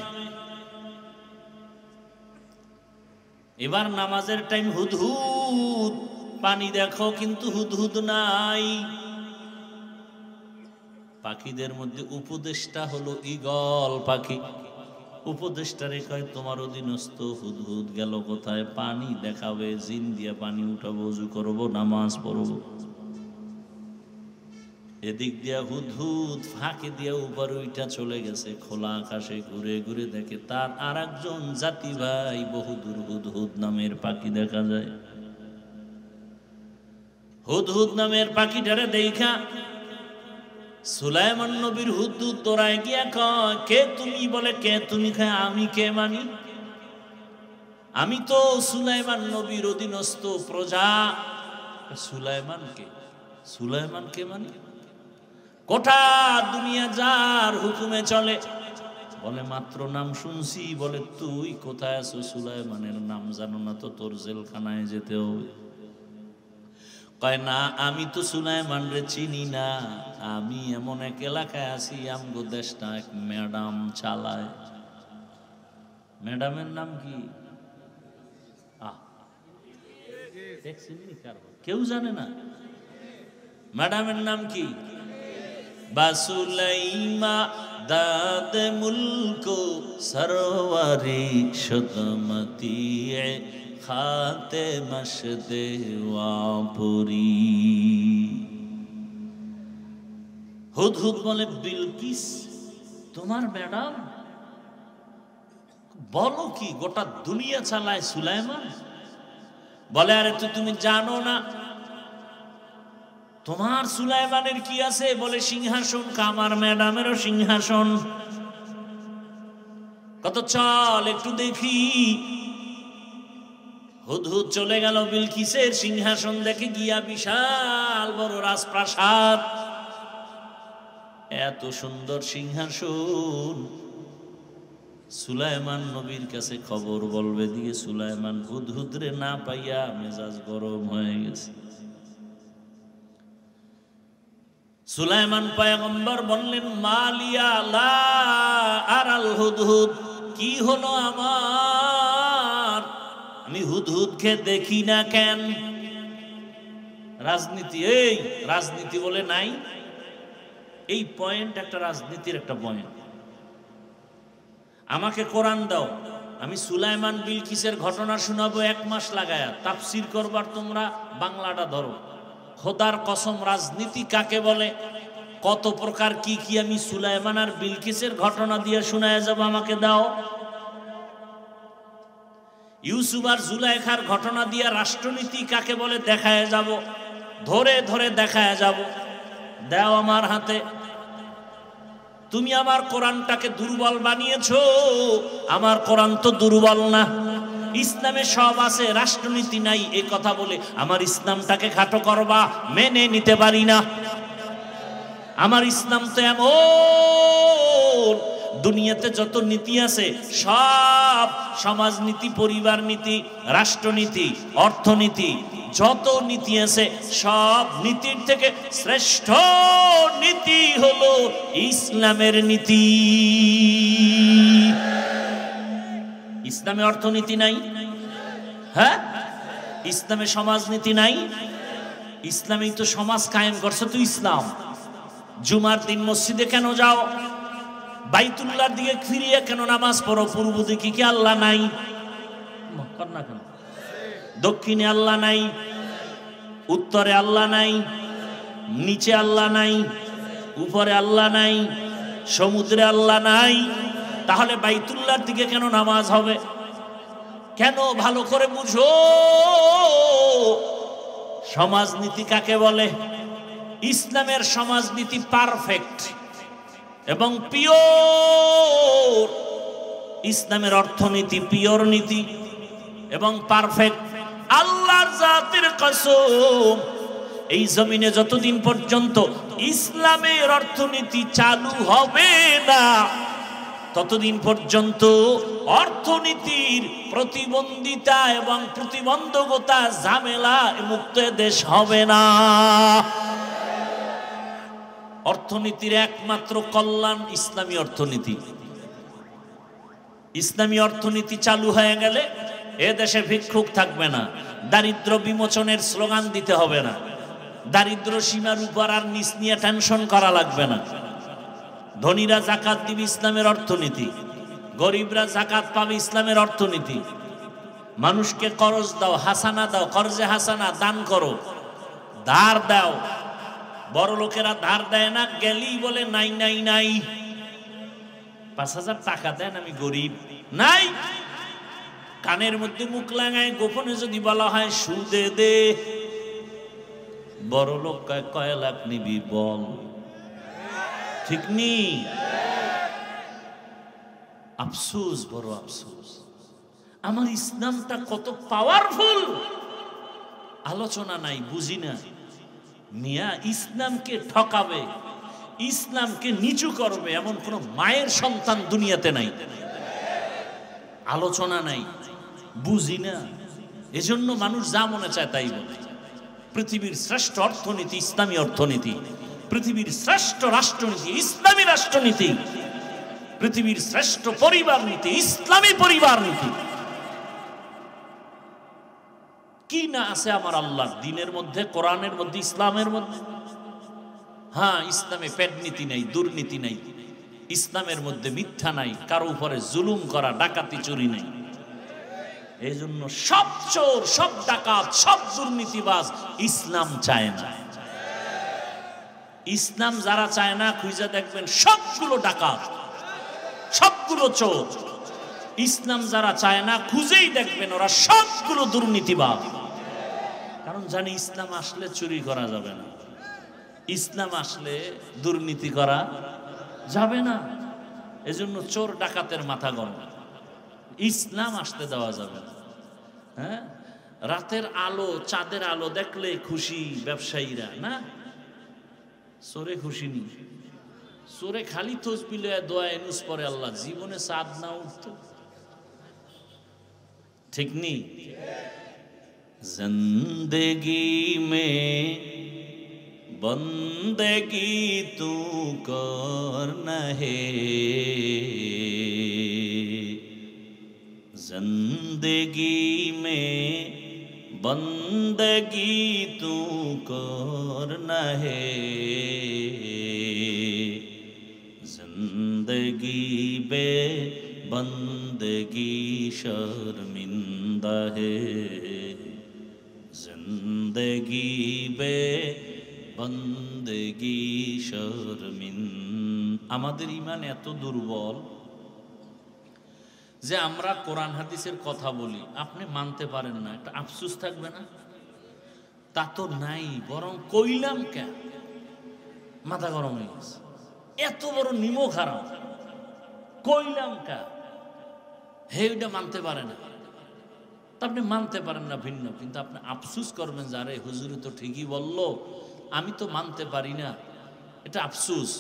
এবার নামাজের টাইম, হুদহুদ পানি দেখো, কিন্তু হুদহুদ নাই। পাখিদের মধ্যে উপদেষ্টা হলো ঈগল পাখি। উপদেষ্টারে কয় তোমার অধীনস্থ হুদহুদ গেল কোথায়? পানি দেখাবে, জিন দিয়ে পানি উঠাবো, ওযু করবো, নামাজ পড়বো। এদিক দিয়া হুদহুদ ফাঁকে দিয়া উপরে উইটা চলে গেছে, খোলা আকাশে ঘুরে ঘুরে দেখে তার আর একজন জাতি ভাই বহুদূর হুদহুদ নামের পাখি দেখা যায়। হুদহুদ নামের পাখিটারে দেখা সুলাইমান নবীর হুদহুদ দৌড়ায় গিয়া কয়, কে তুমি? বলে কে তুমি? খায় আমি কে মানি? আমি তো সুলাইমান নবীর অধীনস্থ প্রজা। সুলাইমানকে সুলাইমানকে মানি? গোটা দুনিয়া যার হুকুমে চলে। বলে মাত্র নাম শুনছি। বলে তুই কোথায় আছো? সুলাইমানের নাম জানো না তো? তোর জেলখানায় যেতে হবে। কয় না, আমি তো সুলাইমান রে চিনি না। আমি এমন এক এলাকায় আছি, আমগো দেশটা এক ম্যাডাম চালায়। ম্যাডামের নাম কি? কেউ জানে না ম্যাডামের নাম কি? বাসুলাইমা দাদ মুলকো সরওয়ারি শুদমতি খাতে মশদে ওয়াপুরি। হুদহুদ বলে, বিলকিস তোমার ম্যাডাম? বলো কি, গোটা দুনিয়া চালায় সুলাইমান? বলে আরে তো তুমি জানো না তোমার সুলাইমানের কি আছে? বলে সিংহাসন। আমার ম্যাডামেরও সিংহাসন। কত চল একটু দেখি। হুদহুদ চলে গেল বিলকিসের সিংহাসন দেখে গিয়া, বিশাল বড় রাজপ্রাসাদ, এত সুন্দর সিংহাসন। সুলাইমান নবীর কাছে খবর বলবে দিয়ে সুলাইমান হুদহুদরে না পাইয়া মেজাজ গরম হয়ে গেছে। সুলাইমান পয়গম্বর বললেন, মালিয়া লা আরাল হুদহুদ, কি হলো আমার, আমি হুদহুদকে দেখি না কেন? রাজনীতি, এই রাজনীতি বলে নাই। এই পয়েন্ট একটা রাজনীতির একটা পয়েন্ট। আমাকে কোরআন দাও, আমি সুলাইমান বিলকিসের ঘটনা শোনাবো 1 মাস লাগায়া, তাফসির করবার তোমরা বাংলাটা ধরো। খোদার কসম, রাজনীতি কাকে বলে, কত প্রকার কি কি আমি সুলাইমান আর বিলকিসের ঘটনা দিয়ে শোনায় যাব। আমাকে দাও। ইউসুফ আর জুলাইখার ঘটনা দিয়ে রাষ্ট্রনীতি কাকে বলে দেখায় যাব, ধরে ধরে দেখায় যাব। দাও আমার হাতে। তুমি আমার কোরআনটাকে দুর্বল বানিয়েছো। আমার কোরআন তো দুর্বল না। ইসলামে সব আছে, রাষ্ট্রনীতি নাই, এই কথা বলে আমার ইসলামটাকে খাটো করবা, মেনে নিতে পারি না। আমার ইসলাম তো এমন, দুনিয়াতে যত নীতি আছে সব, সমাজনীতি, পরিবার নীতি, রাষ্ট্রনীতি, অর্থনীতি, যত নীতি আছে সব নীতির থেকে শ্রেষ্ঠ নীতি হলো ইসলামের নীতি। ইসলামে অর্থনীতি নাই, হ্যাঁ? ইসলামে সমাজনীতি নাই। ইসলামেই তো সমাজ কায়েম করছে তো ইসলাম। জুমার দিন মসজিদে কেন যাও? বাইতুল্লাহর দিকে ফিরিয়ে কেন নামাজ পড়ো? পূর্ব দিকে কি আল্লাহ নাই? না কেন? দক্ষিণে আল্লাহ নাই, উত্তরে আল্লাহ নাই, নিচে আল্লাহ নাই, উপরে আল্লাহ নাই, সমুদ্রে আল্লাহ নাই। তাহলে বাইতুল্লাহর দিকে কেন নামাজ হবে? কেন ভালো করে বুঝো সমাজনীতি কাকে বলে। ইসলামের সমাজনীতি পারফেক্ট এবং পিওর। ইসলামের অর্থনীতি পিওর নীতি এবং পারফেক্ট। আল্লাহর জাতের কসম, এই জমিনে যতদিন পর্যন্ত ইসলামের অর্থনীতি চালু হবে না ততদিন পর্যন্ত অর্থনীতির প্রতিবন্ধিতা এবং প্রতিবন্ধকতা ঝামেলা মুক্ত দেশ হবে না। অর্থনীতির একমাত্র কল্যাণ ইসলামী অর্থনীতি। ইসলামী অর্থনীতি চালু হয়ে গেলে এ দেশে ভিক্ষুক থাকবে না, দারিদ্র বিমোচনের স্লোগান দিতে হবে না, দারিদ্র সীমার উপর আর নিচ নিয়ে টেনশন করা লাগবে না। ধনীরা যাকাত দিবে ইসলামের অর্থনীতি, গরিবরা যাকাত পাবে ইসলামের অর্থনীতি। মানুষকে করজ দাও, হাসানা দাও, কর্জে হাসানা দান করো, ধার দাও। বড় লোকেরা ধার দেয় না, গেলেই বলে নাই নাই নাই। 5,000 টাকা দেন, আমি গরিব, নাই। কানের মধ্যে মুখ লাগায় গোপনে যদি বলা হয় সুদে দে, বড় লোক কয় লাখ নিবি বল, ঠিক নি? আফসোস, বড় আফসোস। আমার ইসলামটা কত পাওয়ারফুল আলোচনা নাই, বুঝি না। মিয়া ইসলামকে ঠকাবে, ইসলামকে নিচু করবে এমন কোন মায়ের সন্তান দুনিয়াতে নাই। আলোচনা নাই, বুঝি না। এজন্য মানুষ যা মনে চায় তাই বলে। পৃথিবীর শ্রেষ্ঠ অর্থনীতি ইসলামী অর্থনীতি, পৃথিবীর শ্রেষ্ঠ রাষ্ট্রনীতি ইসলামী রাষ্ট্রনীতি, পৃথিবীর শ্রেষ্ঠ পরিবার নীতি ইসলামী পরিবার নীতি। কি না আছে আমার আল্লাহর দ্বীনের মধ্যে, কোরআনের মধ্যে, ইসলামের মধ্যে। হ্যাঁ, ইসলামে পেট নীতি নাই, দুর্নীতি নাই, ইসলামের মধ্যে মিথ্যা নাই, কারো উপরে জুলুম করা, ডাকাতি চুরি নাই। এই জন্য সব চোর, সব ডাকাত, সব দুর্নীতিবাজ ইসলাম চায় না। ইসলাম যারা চায় না খুঁজে দেখবেন সবগুলো ডাকাত, সবগুলো চোর। ইসলাম যারা চায় না খুঁজেই দেখবেন ওরা সবগুলো দুর্নীতিবাজ। কারণ জানি ইসলাম আসলে চুরি করা যাবে না, ইসলাম আসলে দুর্নীতি করা যাবে না। এজন্য চোর ডাকাতের মাথা গরম, ইসলাম আসতে দেওয়া যাবে না। হ্যাঁ, রাতের আলো, চাঁদের আলো দেখলে খুশি ব্যবসায়ীরা, না চোরে খুশি নি। চোরে খালি তসবিহ লয়ে দোয়া এনুস পরে আল্লাহ, জীবনে চাঁদ না উঠত, ঠিক নি? জিন্দেগি মে বন্দেগি তু করনা হে, जिंदगी में बंदगी तू करना है, जिंदगी बे बंदगी शर्मिंदा है, जिंदगी बे बंदगी शर्मिंदा। আমাদের ঈমান এত দুর্বল যে আমরা কোরআন হাদিসের কথা বলি, আপনি মানতে পারেন না, একটা আফসোস থাকবে না? তা তো নাই, বরং কইলাম কেন মাথা গরম হয়ে গেছে। এত বড় নিমক হারাম, কইলাম কেন হে, ওইটা মানতে পারে না। তা আপনি মানতে পারেন না ভিন্ন, কিন্তু আপনি আফসোস করবেন যে আরে হুজুরে তো ঠিকই বললো, আমি তো মানতে পারি না। এটা আফসোস।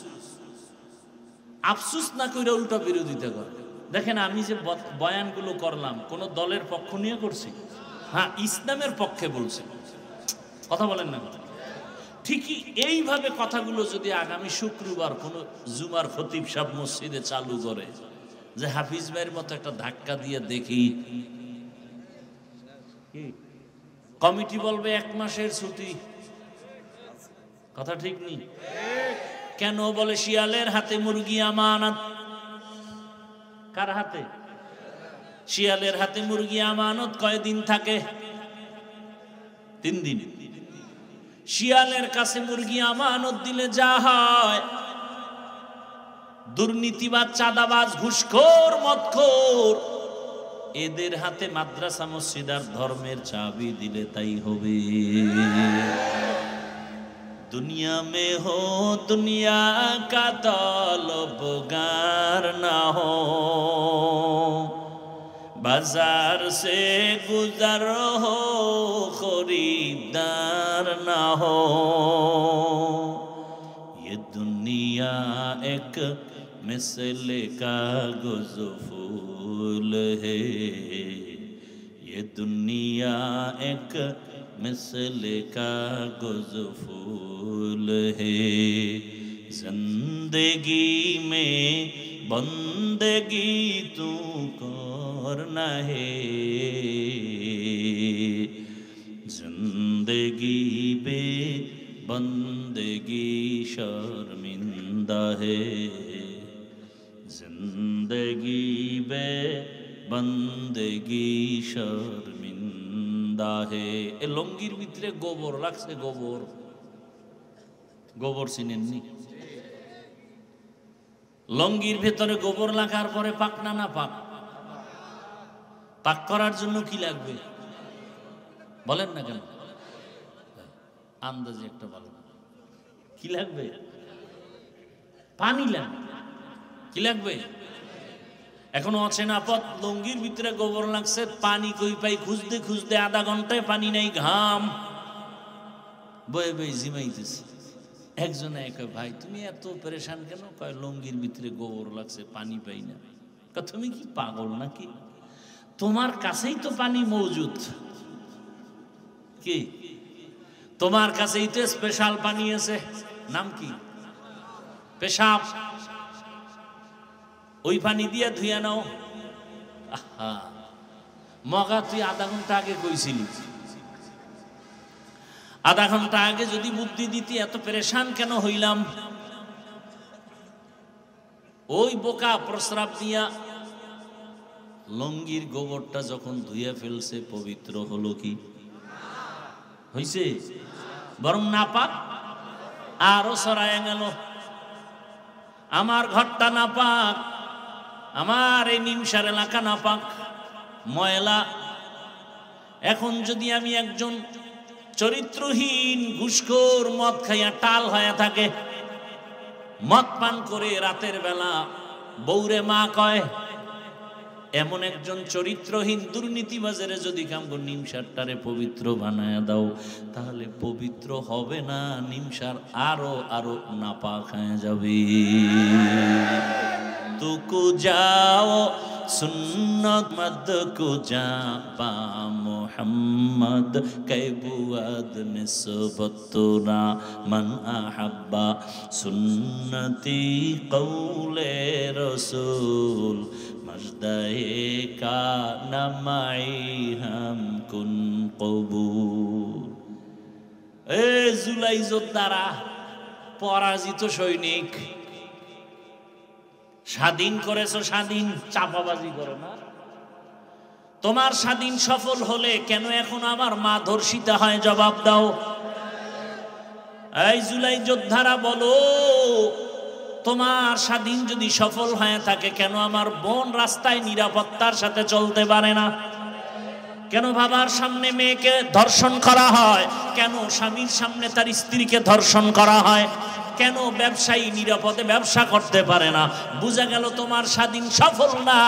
আফসোস না করে উল্টা বিরোধিতা করে। দেখেন, আমি যে বয়ানগুলো করলাম কোন দলের পক্ষ নিয়ে করছি? হ্যাঁ, ইসলামের পক্ষে বলছি। কথা বলেন না? ঠিকই এইভাবে কথাগুলো যদি আগামী শুক্রবার কোন জুমার খতিব সাহেব মসজিদে চালু করে, যে হাফিজ ভাইয়ের মতো একটা ধাক্কা দিয়ে দেখি, কমিটি বলবে 1 মাসের ছুটি। কথা ঠিক নেই? কেন বলে শিয়ালের হাতে মুরগি আমানত। কার হাতে? শিয়ালের হাতে মুরগি আমানত কয়দিন থাকে? 3 দিন। শিয়ালের কাছে মুরগি আমানত দিলে যা হয়, দুর্নীতিবাজ, চাঁদাবাজ, ঘুষখোর, মদখোর এদের হাতে মাদ্রাসা মসজিদ আর ধর্মের চাবি দিলে তাই হবে। दुनिया में हो दुनिया का तलबगार ना हो, बाजार से गुजर हो खरीदार ना हो। ये दुनिया एक मिसले कागज़ फूल है, ये दुनिया एक मिसले कागज़ फूल है। जिंदगी में बंदगी तू करना है, जिंदगी बे बंदगी शर्मिंदा है, जिंदगी बे बंदगी शर्मिंदा है। ए लंगिर भितरे गोबर लागছে, गोबर गोबर চিনেননি? লঙ্গির ভেতরে গোবর লাগার পরে পাক না না পাক? পাক করার জন্য কি লাগবে বলেন না কেন? আন্দাজে একটা ভালো কি লাগবে? পানি লাগবে। কি লাগবে? এখনো অচেনা পথ। লঙ্গির ভিতরে গোবর লাগছে, পানি কই পাই খুঁজতে খুঁজতে আধা ঘন্টায় পানি নাই, ঘাম বয়ে বয়ে জিমাইতেছে। একজনে কয় ভাই তুমি এত পরেশান কেন? কয় লঙ্গির ভিতরে গোবর লাগছে, পানি পাই না। তুমি কি পাগল নাকি? তোমার কাছেই তো পানি মজুদ। কি তোমার কাছেই তো স্পেশাল পানি আছে, নাম কি? পেশাব। ওই পানি দিয়ে ধুয়ে নাও। আহা মগা, তুই আধা ঘন্টা আগে কইছিলি, আধা ঘন্টা আগে যদি বুদ্ধি দিতি এত পরেশান কেন হইলাম? ওই বোকা প্রস্রাব দিয়া লঙ্গির গোবরটা যখন ধুয়ে ফেলছে, পবিত্র হলো কি হইছে? বরং নাপাক আরো সরায় গেল। আমার ঘরটা নাপাক, আমার এই নিমসার এলাকা নাপাক, ময়লা। এখন যদি আমি একজন চরিত্রহীন ঘুষখোর মদ খাইয়া টাল হয়ে থাকে, মদ পান করে রাতের বেলা বউরে মা কয়, এমন একজন চরিত্রহীন দুর্নীতিবাজের যদি কামগো নিমসারটারে পবিত্র বানায় দাও, তাহলে পবিত্র হবে না, নিমসার আরো আরো নাপাক হয়ে যাবে। তুকু যাও সুন্নত মদ কো জাপা মোহাম্মদ কৈবুয়াদ নিসবতুনা মান আহাব্বা সুন্নতি কৌলে রসুল মজদায়ে কা নামাই হাম কুন কবুল। এ জুলাই যোদ্ধারা, পরাজিত সৈনিক, স্বাধীন করেছো, স্বাধীন চাপাবাজি করো না। তোমার স্বাধীন সফল হলে কেন এখন আমার মা ধর্ষিতা হয়? জবাব দাও। এই জুলাই যোদ্ধারা বলো, তোমার স্বাধীন যদি সফল হয়ে থাকে, কেন আমার বোন রাস্তায় নিরাপত্তার সাথে চলতে পারে না? কেন বাবার সামনে মেয়েকে ধর্ষণ করা হয়? কেন স্বামীর সামনে তার স্ত্রীকে ধর্ষণ করা হয়? কেন ব্যবসায়ী নিরাপদে ব্যবসা করতে পারে না? বুঝা গেল তোমার স্বাধীন সফল না।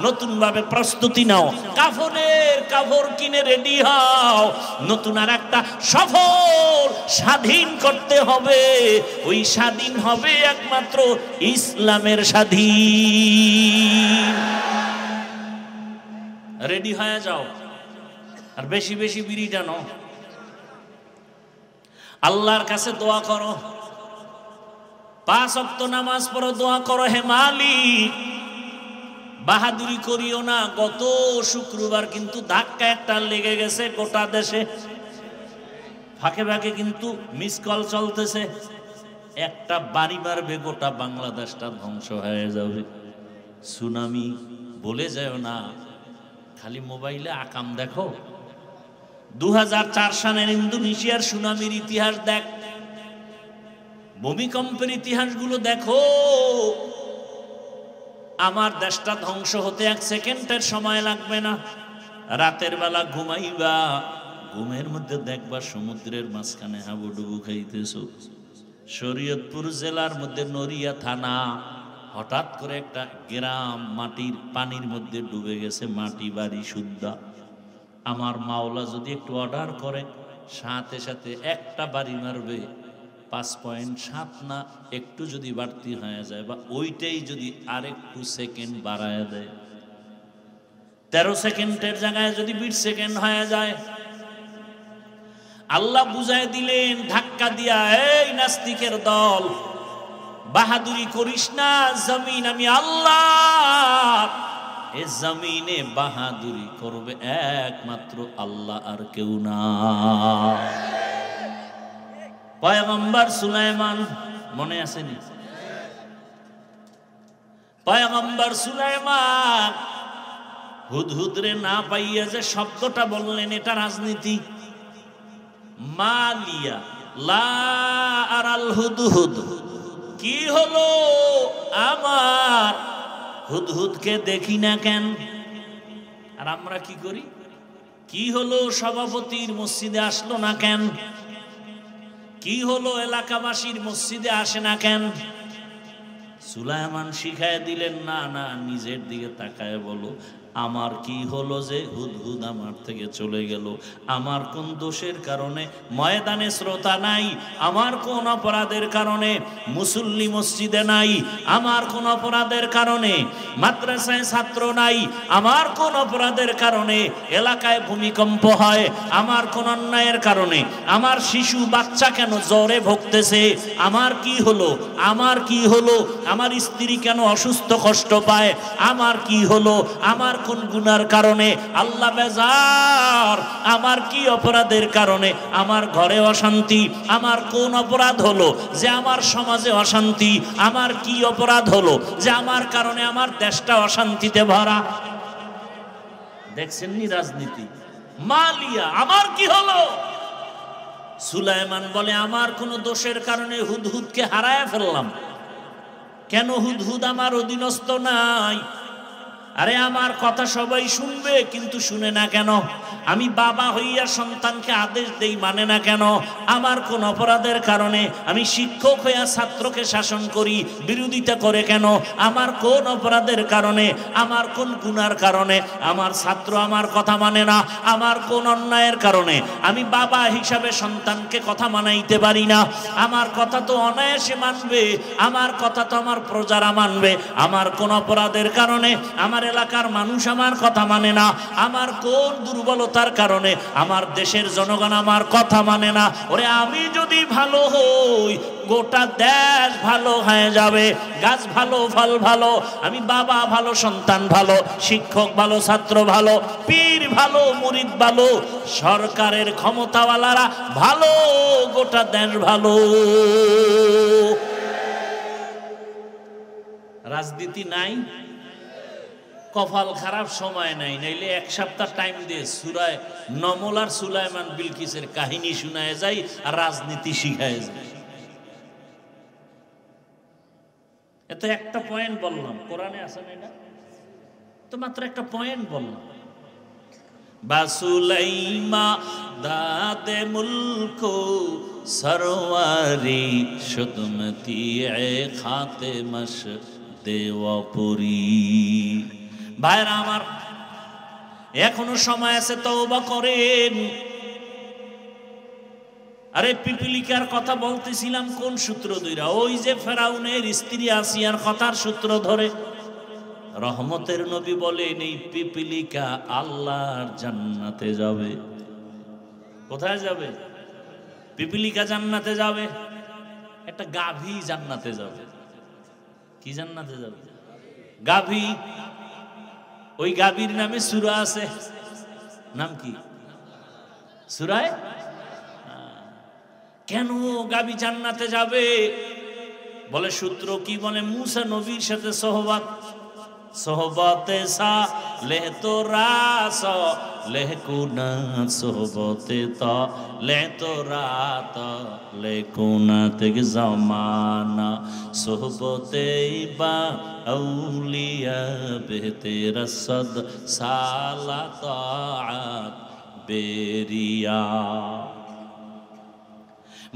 নতুন ভাবে প্রস্তুতি নাও, কাফনের কাপড় কিনে রেডি হও, নতুন আর একটা সফল স্বাধীন করতে হবে। ওই স্বাধীন হবে একমাত্র ইসলামের স্বাধীন। রেডি হয়ে যাও, আর বেশি বেশি বিড়ি টানো, আল্লাহর কাছে দোয়া করো, 5 ওয়াক্ত নামাজ পড়ো, দোয়া করো, হে মালিক বাহাদুরি করিও না। গত শুক্রবার কিন্তু ধাক্কা একটা লেগে গেছে গোটা দেশে, ফাঁকে ফাঁকে কিন্তু মিস কল চলতেছে। একটা বাড়ি মারবে, গোটা বাংলাদেশটা ধ্বংস হয়ে যাবে। সুনামি বলে যায় না, খালি মোবাইলে আকাম দেখো। 2004 সালের ইন্দোনেশিয়ার সুনামির ইতিহাস দেখ, ভূমিকম্পের ইতিহাসগুলো দেখো। আমার দেশটা ধ্বংস হতে 1 সেকেন্ডের সময় লাগবে না। রাতের বেলা ঘুমাইবা, ঘুমের মধ্যে দেখবা সমুদ্রের মাঝখানে হাবুডুবু খাইতেছো। শরীয়তপুর জেলার মধ্যে নড়িয়া থানা, হঠাৎ করে একটা গ্রাম মাটির পানির মধ্যে ডুবে গেছে, মাটি বাড়ি শুদ্ধা। আমার মাওলা যদি একটু অর্ডার করে, সাথে সাথে একটা বাড়ি মারবে, 5.7 না একটু যদি বাড়তি হয়ে যায়, বা ওইটাই যদি আরেকটু সেকেন্ড বাড়ায় দেয়, 13 সেকেন্ডের জায়গায় যদি 20 সেকেন্ড হয়ে যায়, আল্লাহ বুঝায় দিলেন ধাক্কা দিয়া, এই নাস্তিকের দল, বাহাদুরি করিস না, জমিন আমি আল্লাহ, এ জমিনে বাহাদুরি করবে একমাত্র আল্লাহ, আর কেউ না। পয়গম্বর সুলাইমান, মনে আসেনি? পয়গম্বর সুলাইমান হুদহুদরে না পাইয়া যে শব্দটা বললেন, এটা রাজনীতি। মালিয়া লা আরাল হুদহুদ, কি হলো আমার হুদহুদকে দেখি না কেন? আর আমরা কি করি? কি হলো সভাপতির মসজিদে আসলো না কেন? কি হলো এলাকাবাসীর মসজিদে আসে না কেন? সুলাইমান শিখায় দিলেন, না না, নিজের দিকে তাকায় বলো, আমার কি হলো যে হুদহুদ আমার থেকে চলে গেল? আমার কোন দোষের কারণে ময়দানে শ্রোতা নাই? আমার কোন অপরাধের কারণে মুসল্লি মসজিদে নাই? আমার কোন অপরাধের কারণে মাদ্রাসায় ছাত্র নাই? আমার কোন অপরাধের কারণে এলাকায় ভূমিকম্প হয়? আমার কোন অন্যায়ের কারণে আমার শিশু বাচ্চা কেন জ্বরে ভুগতেছে? আমার কি হলো? আমার কি হলো? আমার স্ত্রী কেন অসুস্থ কষ্ট পায়? আমার কি হলো? আমার কোন গুনার কারণে আল্লাহ বেজার? আমার কি অপরাধের কারণে আমার ঘরে অশান্তি? আমার কোন অপরাধ হলো যে আমার সমাজে অশান্তি? আমার কি অপরাধ হলো যে আমার কারণে আমার দেশটা অশান্তিতে ভরা? দেখছেন নি রাজনীতি? মালিয়া, আমার কি হলো? সুলাইমান বলে, আমার কোন দোষের কারণে হুদহুদকে হারায় ফেললাম। কেন হুদহুদ আমার অধীনস্থ নাই? আরে আমার কথা সবাই শুনবে, কিন্তু শুনে না কেন? আমি বাবা হইয়া সন্তানকে আদেশ দেই, মানে না কেন? আমার কোন অপরাধের কারণে? আমি শিক্ষক হইয়া ছাত্রকে শাসন করি, বিরোধিতা করে কেন? আমার কোন অপরাধের কারণে? আমার কোন গুনার কারণে আমার ছাত্র আমার কথা মানে না? আমার কোন অন্যায়ের কারণে আমি বাবা হিসাবে সন্তানকে কথা মানাইতে পারি না? আমার কথা তো অনায়াসে মানবে, আমার কথা তো আমার প্রজারা মানবে। আমার কোন অপরাধের কারণে আমার এলাকার মানুষ আমার কথা মানে না? আমার কোন দুর্বলতার কারণে আমার দেশের জনগণ আমার কথা মানে না? ওরে আমি যদি ভালো হই, গোটা দেশ ভালো হয়ে যাবে, গাছ ভালো, ফল ভালো, আমি বাবা ভালো, সন্তান ভালো, শিক্ষক ভালো, ছাত্র ভালো, পীর ভালো, মুরিদ ভালো, সরকারের ক্ষমতাওয়ালারা ভালো, গোটা দেশ ভালো। রাজনীতি নাই, কপাল খারাপ সময় নাই, নাইলে 1 সপ্তাহ টাইম দিয়ে সূরা নমল আর সুলাইমান বিলকিসের কাহিনী শোনায় যায় আর রাজনীতি শিখায় যায়। এত একটা পয়েন্ট বললাম, কোরআনে আছে না? এটা তো মাত্র একটা পয়েন্ট বললাম। বাসুলাইমা দাদে মুলকো সরওয়ারি শুদমতি এ খাতে মশ দেওয়াপুরি। ভাইরা আমার, এখনো সময় আছে, তওবা করেন। আরে পিপিলিকার কথা বলতেছিলাম কোন সূত্র ধরে? ওই যে ফেরাউনের স্ত্রী আসিয়ার কথার সূত্র ধরে। রহমতের নবী বলেন, এই পিপিলিকা আল্লাহর জান্নাতে যাবে। কোথায় যাবে? পিপিলিকা জান্নাতে যাবে, একটা গাভী জান্নাতে যাবে। কি জান্নাতে যাবে? গাভী। ওই গাভীর নামে সূরা আছে, নাম কি? সূরায়ে কেন গাভী জান্নাতে যাবে? বলে সূত্র কি বলে, মুসা নবীর সাথে সোহবতে সালেহ তো রাস লেকুনা সোহবতে তা লে তো রাত লেকুনা তেগ জমানা সোহবতে বা আউলিয়া বেহতে রসদ সালা তাআত বেরিয়া।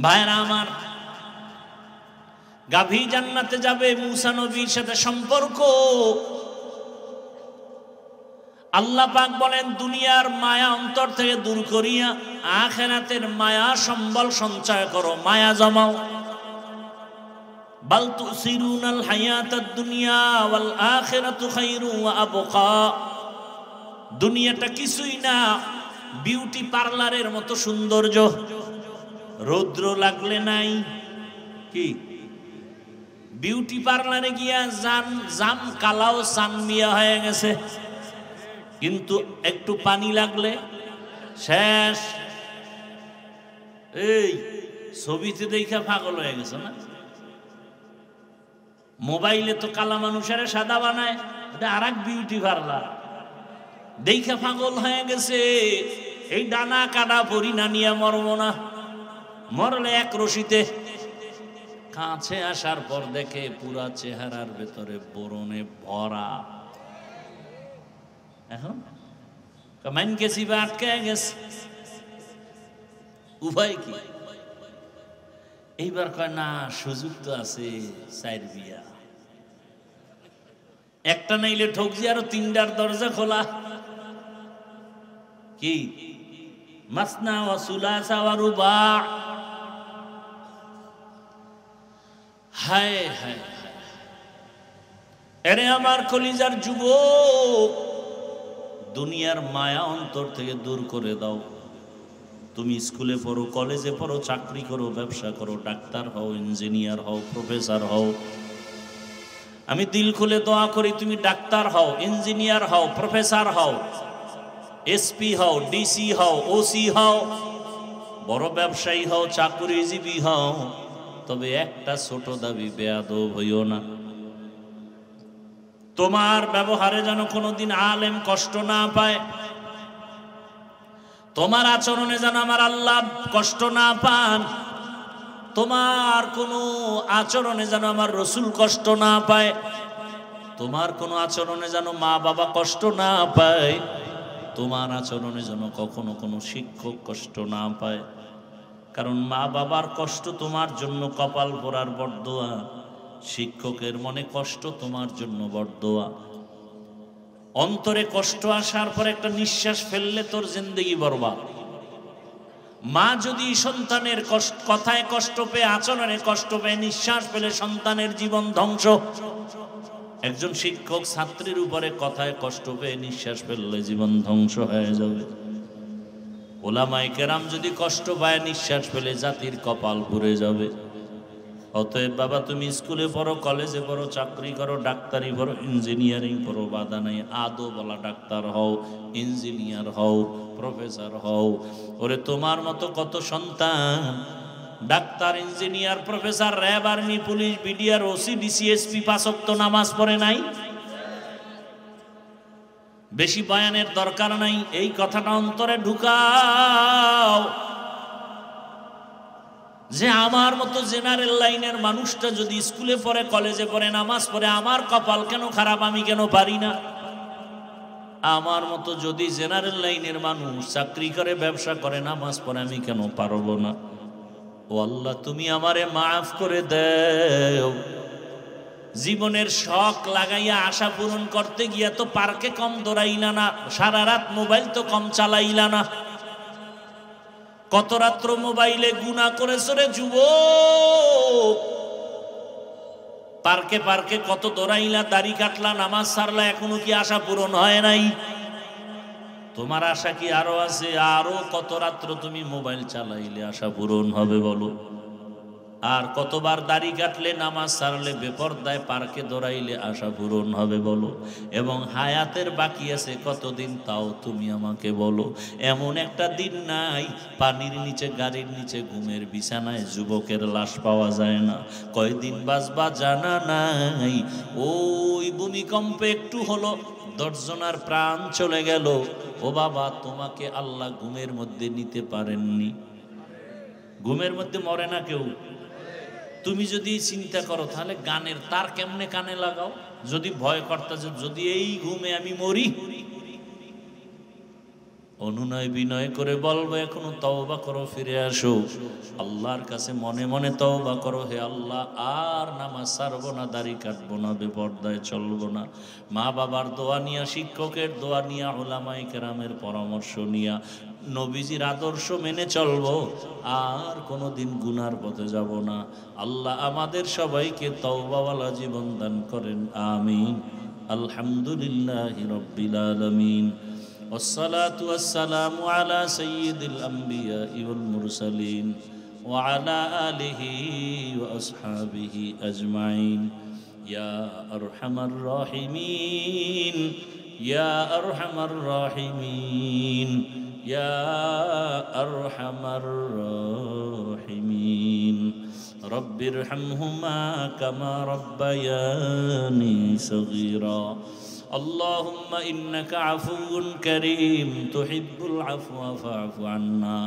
ভাইরা আমার, গাভী জান্নাতে যাবে, মুসা নবীর সাথে সম্পর্ক। আল্লাহ পাক বলেন দুনিয়ার মায়া অন্তর থেকে দূর করিয়া আখিরাতের মায়া সম্বল সঞ্চয় করো, মায়া জমাও। বাল তুসিরুনাল হায়াতাদ দুনিয়া ওয়াল আখিরাতু খায়রু ওয়া আবকা। দুনিয়াটা কিছুই না, বিউটি পার্লারের মতো সৌন্দর্য। রৌদ্র লাগলে নাই কি, বিউটি পার্লারে গিয়া জাম কালাও সানমিয়া হয়ে গেছে, কিন্তু একটু পানি লাগলে শেষ। এই ছবিতে দেখা পাগল হয়ে গেছে না? মোবাইলে তো কালা মানুষের সাদা বানায়, এটা আর এক বিউটি পার্লার। দেখা পাগল হয়ে গেছে। এই ডানা কাটা পরি না নিয়ে মরবো না, মরলে এক রশিতে। কাছে আসার পর দেখে পুরা চেহারার ভেতরে বরণে ভরা। এখন কামাইন কেসি বা আটকে গেছে, উভয় কি? এইবার কয় না, সুযোগ তো আছে, চার বিয়া একটা নাইলে ঠকজি, আরো তিনটার দরজা খোলা। কি মাসনা ওয়া সুলাসা ওয়া রুবা। হায় হায়, এরে আমার কলিজার যুবক, দুনিয়ার মায়া অন্তর থেকে দূর করে দাও। তুমি স্কুলে পড়ো, কলেজে পড়ো, চাকরি করো, ব্যবসা করো, ডাক্তার হও, ইঞ্জিনিয়ার হও, প্রফেসর হও। আমি দিল খুলে দোয়া করি তুমি ডাক্তার হও, ইঞ্জিনিয়ার হও, প্রফেসর হও, এসপি হও, ডিসি হও, ওসি হও, বড় ব্যবসায়ী হও, চাকরিজীবী হও। তবে একটা ছোট দাবি, বেয়াদব হইও না। তোমার ব্যবহারে যেন কোনোদিন আলেম কষ্ট না পায়, তোমার আচরণে যেন আমার আল্লাহ কষ্ট না পান, তোমার কোনো আচরণে যেন আমার রসুল কষ্ট না পায়, তোমার কোনো আচরণে যেন মা বাবা কষ্ট না পায়, তোমার আচরণে যেন কখনো কোনো শিক্ষক কষ্ট না পায়। কারণ মা বাবার কষ্ট তোমার জন্য কপাল পোড়ার বরদোয়া, শিক্ষকের মনে কষ্ট তোমার জন্য বরদোয়া। অন্তরে কষ্ট আসার পর একটা নিঃশ্বাস ফেললে তোর জিন্দেগি বরবাদ। মা যদি সন্তানের কথায় কষ্ট পেয়ে, আচরণে কষ্ট পেয়ে, নিঃশ্বাস ফেলে সন্তানের জীবন ধ্বংস। একজন শিক্ষক ছাত্রীর উপরে কথায় কষ্ট পেয়ে নিঃশ্বাস ফেললে জীবন ধ্বংস হয়ে যাবে। ওলামায়ে কেরাম যদি কষ্ট পায়, নিঃশ্বাস ফেলে জাতির কপাল পুড়ে যাবে। অতএব বাবা, তুমি স্কুলে পড়ো, কলেজে পড়ো, চাকরি করো, ডাক্তারি পড়ো, ইঞ্জিনিয়ারিং পড়ো, বাধা নেই। আদো বলা ডাক্তার হও, ইঞ্জিনিয়ার হও, প্রফেসর হও। ওরে তোমার মতো কত সন্তান doctor, engineer, professor, RAB, army, police, BDR, OC, DC, SP 5 ওয়াক্ত নামাজ পড়ে নাই। বেশি বয়ানের দরকার নাই, এই কথাটা অন্তরে ঢুকাও যে আমার মতো জেনারেল লাইনের মানুষটা যদি স্কুলে পড়ে, কলেজে পড়ে, নামাজ পড়ে, আমার কপাল কেন খারাপ, আমি কেন পারি না? আমার মতো যদি জেনারেল লাইনের মানুষ চাকরি করে, ব্যবসা করে, নামাজ পড়ে, আমি কেন পারবো না? ও আল্লাহ, তুমি আমারে মাফ করে দেও। জীবনের শখ লাগাইয়া আশা পূরণ করতে গিয়া তো পার্কে কম দৌড়াইলা না, সারা রাত মোবাইল তো কম চালাইলা না। কত রাত্র মোবাইলে গুনাহ করেছ রে যুবক। পার্কে পার্কে কত দৌড়াইলা, দাড়ি কাটলা, নামাজ ছাড়লা, এখনো কি আশা পূরণ হয় নাই? তোমার আশা কি আরো আছে? আরো কত রাত্র তুমি মোবাইল চালাইলে আশা পূরণ হবে বলো? আর কতবার দাড়ি কাটলে, নামাজ ছাড়লে, বেপরদায় পার্কে দৌড়াইলে আশা পূরণ হবে বলো? এবং হায়াতের বাকি আছে কতদিন তাও তুমি আমাকে বলো। এমন একটা দিন নাই পানির নিচে, গাড়ির নিচে, ঘুমের বিছানায় যুবকের লাশ পাওয়া যায় না। কয়দিন বাঁচবা জানা নাই। ওই ভূমিকম্পে একটু হলো 10 জনার প্রাণ চলে গেল। ও বাবা, তোমাকে আল্লাহ ঘুমের মধ্যে নিতে পারেননি? ঘুমের মধ্যে মরে না কেউ। তুমি যদি চিন্তা করো তাহলে গানের তার কেমনে কানে লাগাও? যদি ভয় করতে, যদি এই ঘুমে আমি মরি, অনুনয় বিনয় করে বলবো এখনো তওবা করো, ফিরে আসো আল্লাহর কাছে, মনে মনে তওবা করো, হে আল্লাহ আর নামাজ ছাড়বো না, দাড়ি কাটবো না, বেপরদায় চলবো না। মা বাবার দোয়া নিয়া, শিক্ষকের দোয়া নিয়া, উলামায়ে কেরামের পরামর্শ নিয়া, নবীজির আদর্শ মেনে চলবো, আর কোনোদিন গুনার পথে যাব না। আল্লাহ আমাদের সবাইকে তওবাওয়ালা জীবন দান করেন, আমিন। আলহামদুলিল্লাহি রাব্বিল আলামিন। والصلاة والسلام على سيد الأنبياء والمرسلين وعلى آله وأصحابه أجمعين يا أرحم الراحمين يا أرحم الراحمين يا أرحم الراحمين رب ارحمهما كما ربياني صغيرا اللهم إنك عفو كريم تحب العفو فاعف عنا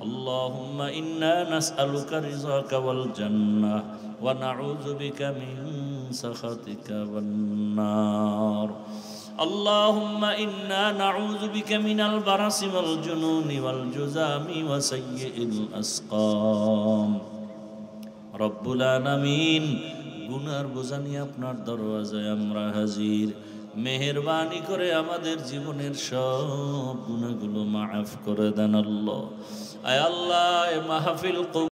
اللهم إنا نسألك رضاك والجنة ونعوذ بك من سخطك والنار اللهم إنا نعوذ بك من البرص والجنون والجذام وسيء الأسقام رب العالمين গুনার বোঝা নিয়ে আপনার দরওয়াজায় আমরা হাজির। মেহেরবানি করে আমাদের জীবনের সব গুনাহগুলো মাফ করে দেন আল্লাহ। আয় আল্লাহ, মাহফিল